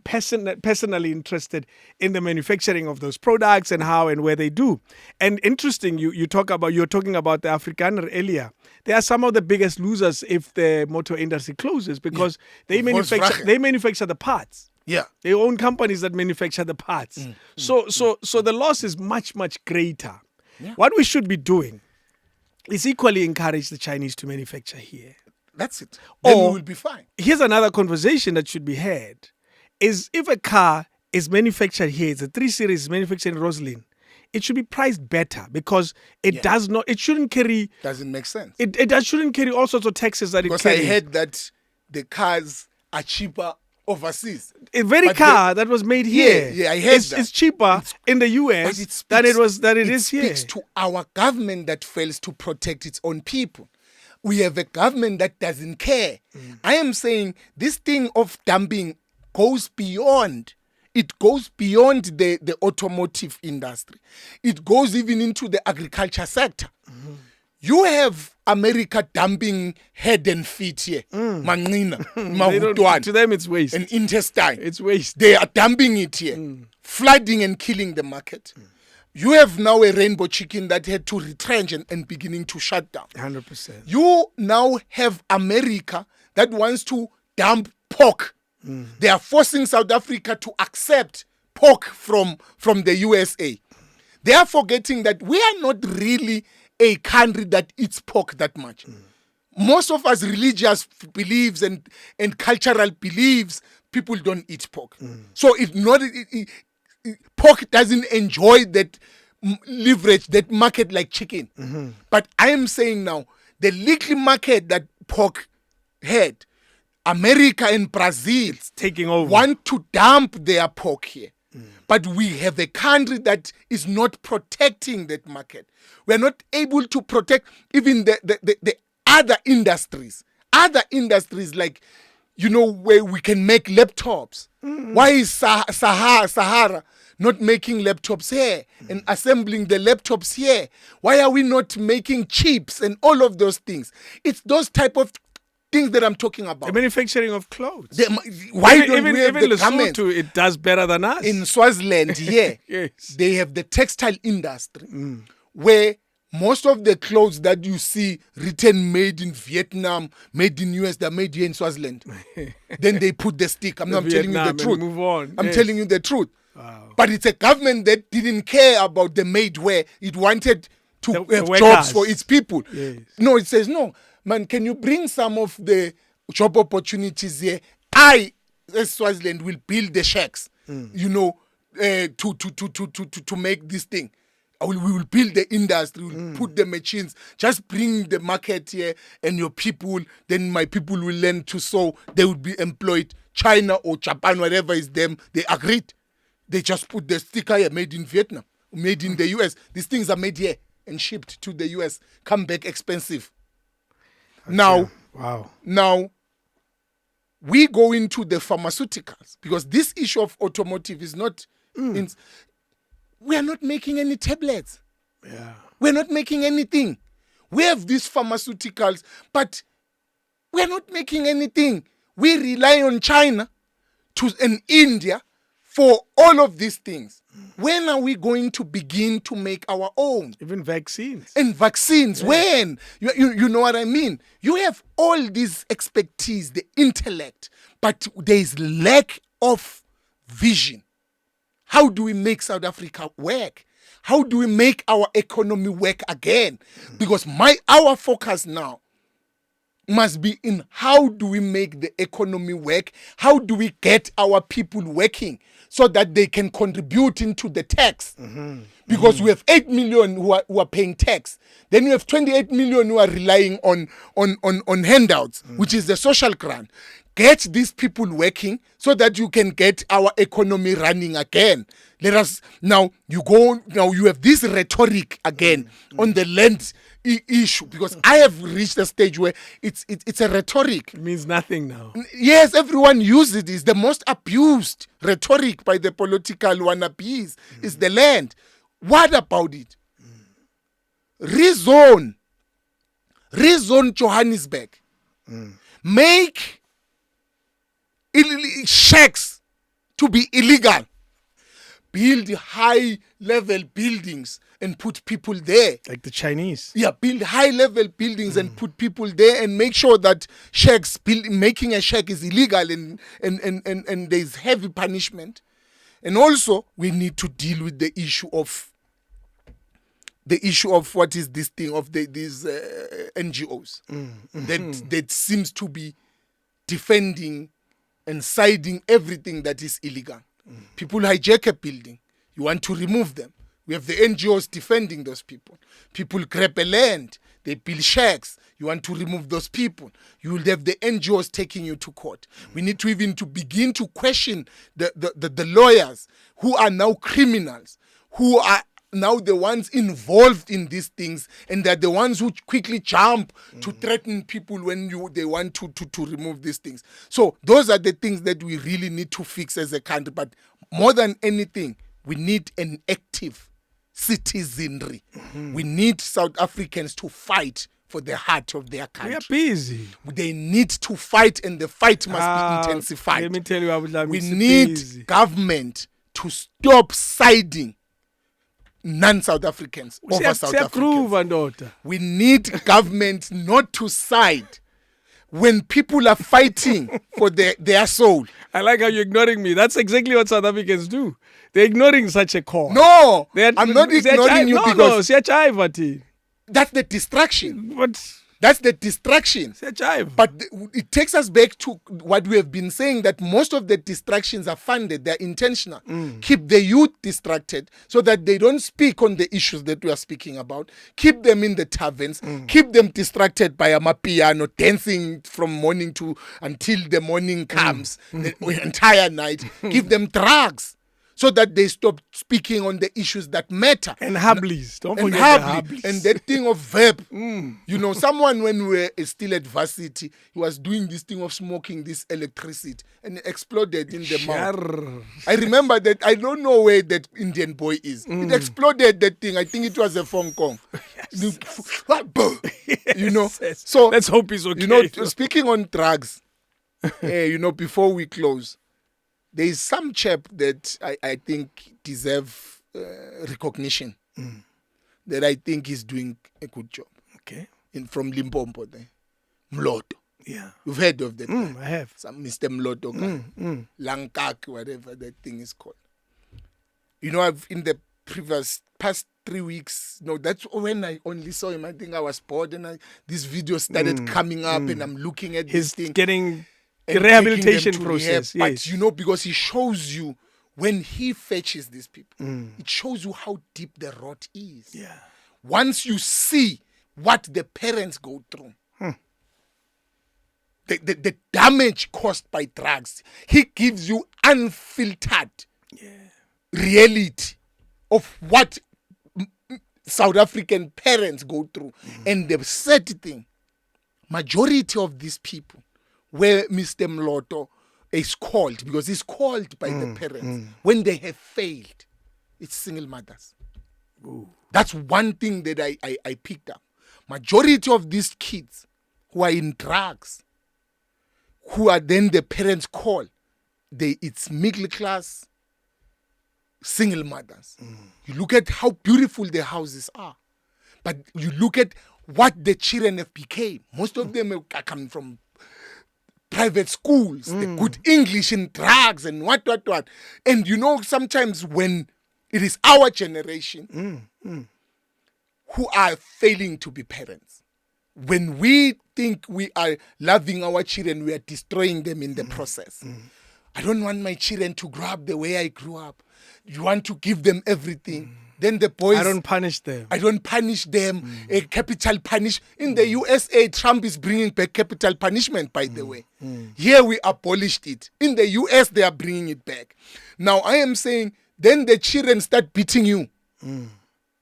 personally interested in the manufacturing of those products and how and where they do. And interesting, you're talking about the Afrikaner earlier. They are some of the biggest losers if the motor industry closes because they manufacture the parts. Yeah. They own companies that manufacture the parts. So the loss is much, much greater. Yeah. What we should be doing is equally encourage the Chinese to manufacture here. That's it. Then we Or will be fine. Here's another conversation that should be had. Is if a car is manufactured here, it's a 3 Series manufactured in Roslyn, it should be priced better because it shouldn't carry... Doesn't make sense. It shouldn't carry all sorts of taxes that because it carries. I heard that the cars are cheaper overseas. A very car that was made here. Yeah, I heard that. It's cheaper in the US than it is here. It speaks to our government that fails to protect its own people. We have a government that doesn't care. I am saying this thing of dumping goes beyond. It goes beyond the automotive industry. It goes even into the agriculture sector. You have America dumping head and feet here. Manina, to them it's waste. and intestine. It's waste. They are dumping it here, flooding and killing the market. You have now a rainbow chicken that had to retrench and beginning to shut down. 100%. You now have America that wants to dump pork. They are forcing South Africa to accept pork from the USA. They are forgetting that we are not really a country that eats pork that much. Most of us religious beliefs and cultural beliefs, people don't eat pork. So if not, pork doesn't enjoy that leverage, that market like chicken. But I am saying now, the little market that pork had, America and Brazil taking over. Want to dump their pork here. But we have a country that is not protecting that market. We're not able to protect even the other industries. Other industries like, where we can make laptops. Why is Sahara not making laptops here and assembling the laptops here? Why are we not making chips and all of those things? It's those type of things that I'm talking about. The manufacturing of clothes. Why don't we have even the government? Lesotho, it does better than us. In Swaziland, Yes. They have the textile industry where most of the clothes that you see written made in Vietnam, made in US, they're made here in Swaziland. Then they put the stick. I'm telling you the truth. Move on. I'm telling you the truth. Wow. But it's a government that didn't care about the made wear. It wanted to have workers. jobs for its people. Yes. No, it says, no, man, can you bring some of the job opportunities here? I, as Swaziland, will build the shacks, to make this thing. We will build the industry, we'll put the machines, just bring the market here and your people, then my people will learn to sew, they will be employed. China or Japan, whatever is them, they agreed. They just put the sticker here, made in Vietnam, made in the US. These things are made here and shipped to the US, come back expensive. Okay. Now, we go into the pharmaceuticals because this issue of automotive is not... we are not making any tablets. Yeah. We're not making anything. We have these pharmaceuticals, but we're not making anything. We rely on China and India for all of these things. When are we going to begin to make our own? Even vaccines. And vaccines, yeah. When? You know what I mean? You have all this expertise, the intellect, but there is lack of vision. How do we make South Africa work? How do we make our economy work again? Because our focus now must be in how do we make the economy work? How do we get our people working so that they can contribute into the tax? Because we have 8 million who are paying tax. Then we have 28 million who are relying on handouts, which is the social grant. get these people working so that you can get our economy running again. Let us now you have this rhetoric again on the land issue, because I have reached a stage where it's a rhetoric. It means nothing now. Yes, everyone uses it. It's the most abused rhetoric by the political wannabes. Is the land. What about it? Rezone Johannesburg. Make shacks to be illegal. Build high-level buildings and put people there. Like the Chinese. Yeah, build high-level buildings and put people there, and make sure that making a shack is illegal, and there's heavy punishment. And also, we need to deal with the issue of what is this thing of these NGOs that seems to be defending and siding everything that is illegal. People hijack a building. You want to remove them. We have the NGOs defending those people. People grab a land. They build shacks. You want to remove those people. You will have the NGOs taking you to court. We need to begin to question the lawyers who are now criminals, who are now the ones involved in these things, and they're the ones who quickly jump to threaten people when they want to remove these things. So those are the things that we really need to fix as a country. But more than anything, we need an active citizenry. We need South Africans to fight for the heart of their country. We are busy. They need to fight, and the fight must be intensified. Let me tell you, we need government to stop siding non-South Africans over South Africans. We need government not to side when people are fighting for their soul. I like how you're ignoring me. That's exactly what South Africans do. They're ignoring such a call. No, I'm not ignoring you because that's the distraction. That's the distraction. But it takes us back to what we have been saying, that most of the distractions are funded. They're intentional. Keep the youth distracted so that they don't speak on the issues that we are speaking about. Keep them in the taverns. Keep them distracted by amapiano, dancing from morning until the morning comes, the entire night. Give them drugs so that they stop speaking on the issues that matter. And Hablies. Don't forget the Hablies. And that thing of verb. You know, someone when we were still at varsity, he was doing this thing of smoking this electricity and it exploded in the mouth. I remember that. I don't know where that Indian boy is. It exploded, that thing. I think it was a Hong Kong. You know, so let's hope he's okay. You know, speaking on drugs, you know, before we close, there is some chap that I think deserve recognition. That I think is doing a good job. Okay. From Limpopo there. Mloto. Yeah. You've heard of that guy? I have. Some Mr. Mloto guy. Lankak, whatever that thing is called. You know, I've in the past 3 weeks, no, that's when I only saw him. I think I was bored and this video started coming up and I'm looking at this thing. He's getting the rehabilitation process. Rehab, but you know, because he shows you when he fetches these people, it shows you how deep the rot is. Yeah. Once you see what the parents go through, the damage caused by drugs, he gives you unfiltered reality of what South African parents go through. And the sad thing, majority of these people, where Mr. Mloto is called, because he's called by the parents when they have failed, it's single mothers. Ooh. That's one thing that I picked up. Majority of these kids who are in drugs, who are then the parents call, it's middle class single mothers. You look at how beautiful their houses are, but you look at what the children have become. Most of them are coming from private schools, the good English and drugs and what. And you know, sometimes when it is our generation who are failing to be parents, when we think we are loving our children, we are destroying them in the process. I don't want my children to grow up the way I grew up. You want to give them everything. Then the boys... I don't punish them. A capital punish. In the USA, Trump is bringing back capital punishment, by the way. Here we abolished it. In the US, they are bringing it back. Now, I am saying, then the children start beating you.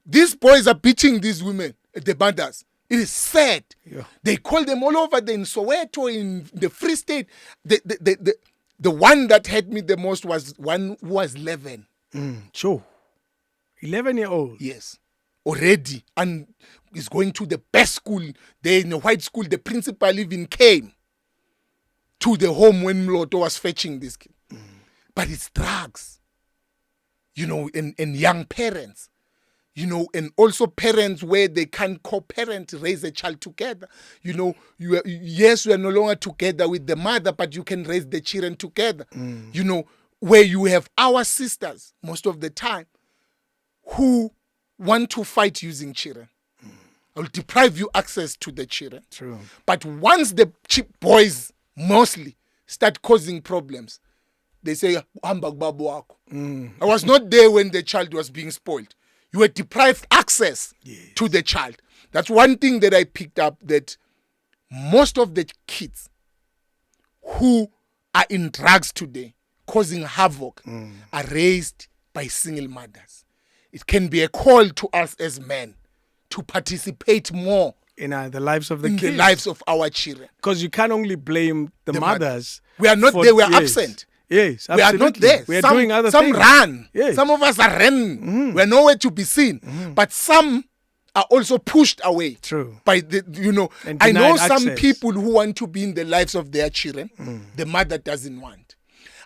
These boys are beating these women, the mothers. It is sad. Yeah. They call them all over in Soweto, in the Free State. The one that hurt me the most was one who was 11. Sure. 11-year-old. Yes. Already. And is going to the best school. There in a white school. The principal even came to the home when Mloto was fetching this kid. But it's drugs. And young parents. And also parents where they can co-parent, raise a child together. Yes, you are no longer together with the mother, but you can raise the children together. Where you have our sisters, most of the time, who want to fight using children. I will deprive you access to the children. True. But once the cheap boys mostly start causing problems, they say, I was not there when the child was being spoiled. You were deprived access to the child. That's one thing that I picked up, that most of the kids who are in drugs today, causing havoc, are raised by single mothers. It can be a call to us as men to participate more in the lives of the kids. The lives of our children. Because you can't only blame the mothers. We are not there, we are absent. Yes, absolutely. We are not there. We are doing other things. Some run. Yes. Some of us are running. We are nowhere to be seen. But some are also pushed away. True. By I know some people who want to be in the lives of their children. The mother doesn't want.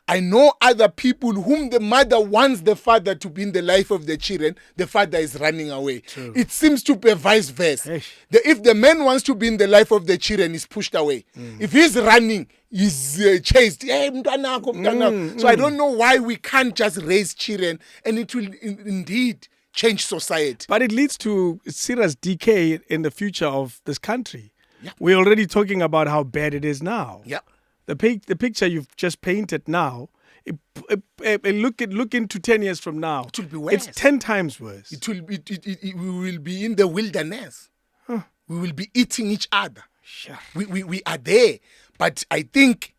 I know other people whom the mother wants the father to be in the life of the children. The father is running away. True. It seems to be vice versa. If the man wants to be in the life of the children, he's pushed away. If he's running, he's chased. So I don't know why we can't just raise children, and it will indeed change society. But it leads to serious decay in the future of this country. Yeah. We're already talking about how bad it is now. Yeah. The picture you've just painted now, look into 10 years from now. It will be worse. It's 10 times worse. We will be in the wilderness. We will be eating each other. Sure. We are there. But I think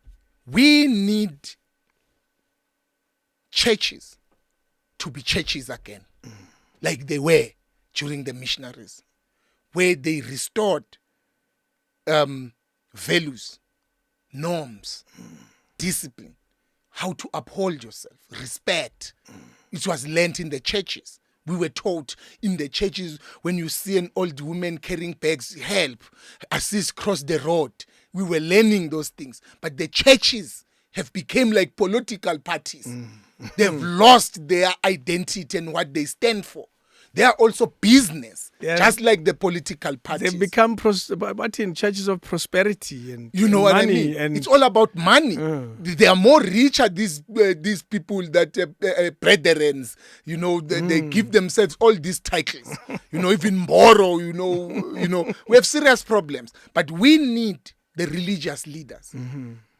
we need churches to be churches again, like they were during the missionaries, where they restored values, norms, discipline, how to uphold yourself, respect. It was learnt in the churches. We were taught in the churches, when you see an old woman carrying bags, help, assist, cross the road. We were learning those things. But the churches have become like political parties. They've lost their identity and what they stand for. They are also business, just like the political parties. They've become churches of prosperity and money. What I mean? And it's all about money. They are more richer, these people, that brethrens. They give themselves all these titles. Even Moro. We have serious problems. But we need the religious leaders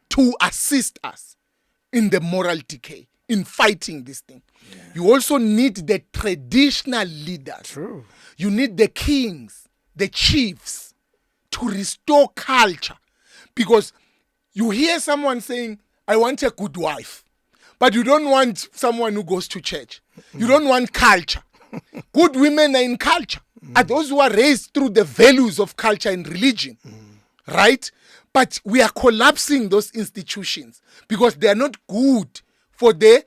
to assist us in the moral decay, in fighting this thing. Yeah. You also need the traditional leaders. True. You need the kings, the chiefs, to restore culture. Because you hear someone saying, I want a good wife. But you don't want someone who goes to church. You don't want culture. Good women are in culture. Are those who are raised through the values of culture and religion. Right? But we are collapsing those institutions because they are not good for the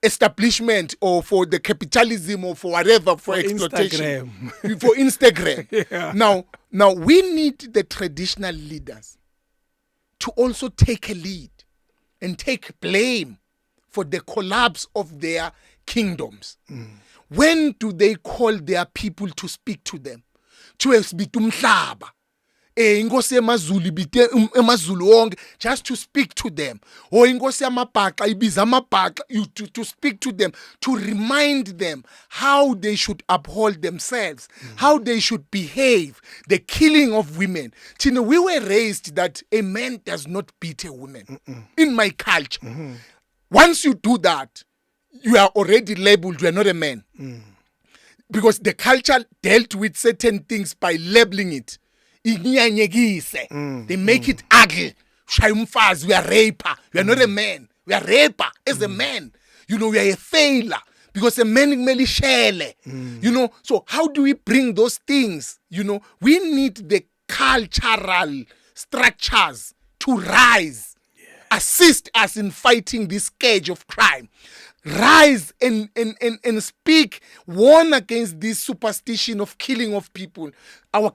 establishment or for the capitalism or for whatever, for exploitation. Instagram. For Instagram. Yeah. Now we need the traditional leaders to also take a lead and take blame for the collapse of their kingdoms. When do they call their people to speak to them? Inkosi yamaZulu ibite amaZulu wonke, just to speak to them. Or inkosi yamabhaqa ibiza amabhaqa, to speak to them, to remind them how they should uphold themselves, how they should behave, the killing of women. We were raised that a man does not beat a woman. In my culture. Once you do that, you are already labeled, you are not a man. because the culture dealt with certain things by labeling it. They make it ugly. We are raper. We are not a man. We are raper as a man. You know, we are a failure. Because a man merely shell. You know, so how do we bring those things? You know, we need the cultural structures to rise, assist us in fighting this scourge of crime. Rise and speak, warn against this superstition of killing of people,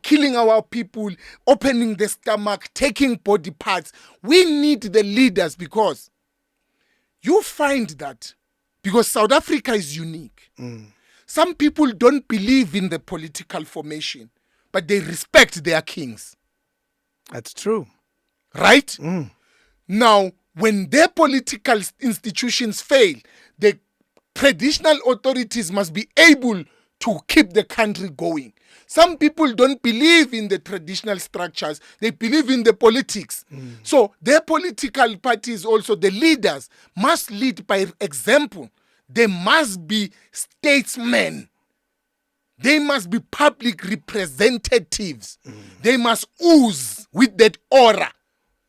killing our people, opening the stomach, taking body parts. We need the leaders, because you find that, because South Africa is unique. Some people don't believe in the political formation, but they respect their kings. That's true. Right? Now, when their political institutions fail, the traditional authorities must be able to keep the country going. Some people don't believe in the traditional structures. They believe in the politics. So their political parties, also the leaders, must lead by example. They must be statesmen. They must be public representatives. They must ooze with that aura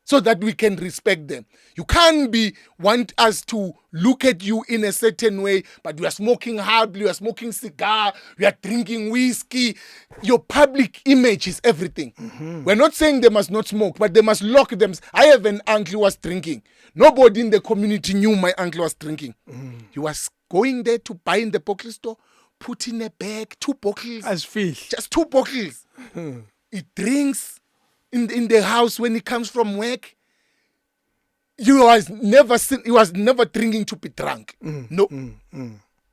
so that we can respect them. You can't want us to look at you in a certain way, but we are smoking herb, we are smoking cigar, we are drinking whiskey. Your public image is everything. We're not saying they must not smoke, but they must lock them. I have an uncle who was drinking. Nobody in the community knew my uncle was drinking. He was going there to buy in the bottle store, put in a bag, 2 bottles. As fish. Just 2 bottles. He drinks in the house when he comes from work. He was never drinking to be drunk. No.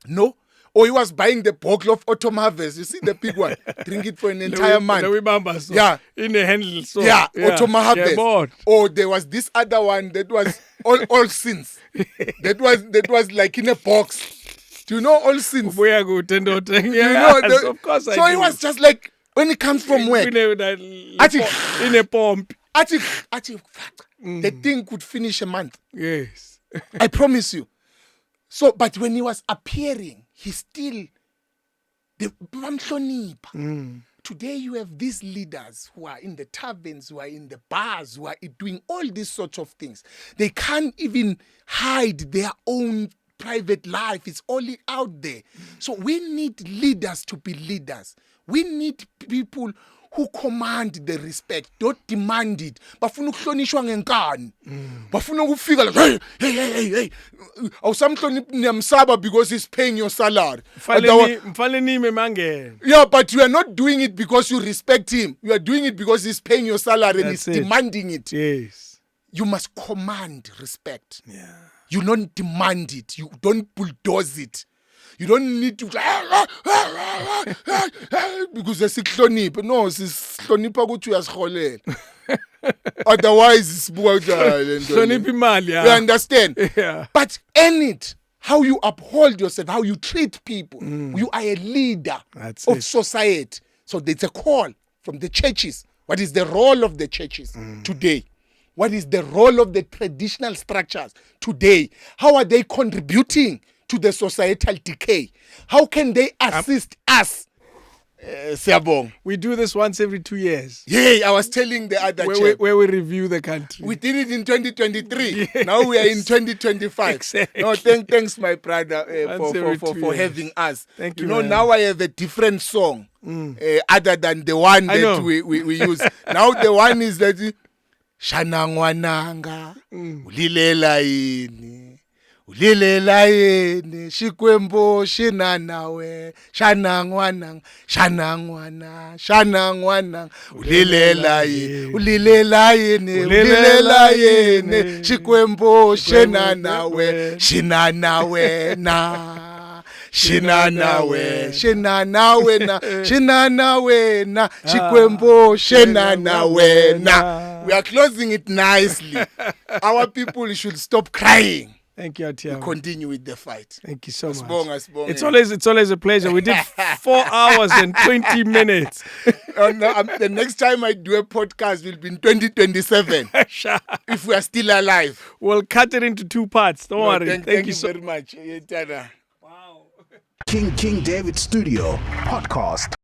No. Or he was buying the bottle of Autumn Harvest. You see the big one. Drink it for an entire month. Yeah. In the handle. So. Yeah, Autumn Harvest. Or there was this other one that was all sins. That was like in a box. Do you know all sins? We are good. You know, of course I so do. it was just like when it comes from work. In a pump. The thing could finish a month. Yes. I promise you. So, but when he was appearing, he still Today you have these leaders who are in the taverns, who are in the bars, who are doing all these sorts of things. They can't even hide their own private life. It's only out there. So we need leaders to be leaders. We need people who command the respect, don't demand it. Bafuna ukuhlonishwa ngenkani. Bafuna ukufika like, hey. Awusamhloniphi niyamsaba because he's paying your salary. Yeah, but you are not doing it because you respect him. You are doing it because he's paying your salary and he's demanding it. Yes. You must command respect. Yeah. You don't demand it. You don't bulldoze it. You don't need to because sesihlonipha. No, sisihlonipha ukuthi uyasiholela. Otherwise hlonipha imali. You understand? Yeah. But earn it. How you uphold yourself, how you treat people. You are a leader of society. So there's a call from the churches. What is the role of the churches today? What is the role of the traditional structures today? How are they contributing to the societal decay? How can they assist us? We do this once every 2 years. Yeah, I was telling the other where we review the country. We did it in 2023. Yes. Now we are in 2025. Exactly. No, thanks, my brother, for having us. Thank you. You know, now I have a different song other than the one that we use. Now the one is that Shana ngwananga ulilela yini ulilela yini shikwembo shina nawe shana ngwana ulilela yini ulilela yini shikwembo shina nawe shina nawe na shikwembo shina nawe na. We are closing it nicely. Our people should stop crying. Thank you, Atiama. We continue with the fight. Thank you so much. It's always a pleasure. We did 4 hours and 20 minutes. The next time I do a podcast will be in 2027. If we are still alive. We'll cut it into 2 parts. Don't worry. Thank you so very much. Wow. King David Studio Podcast.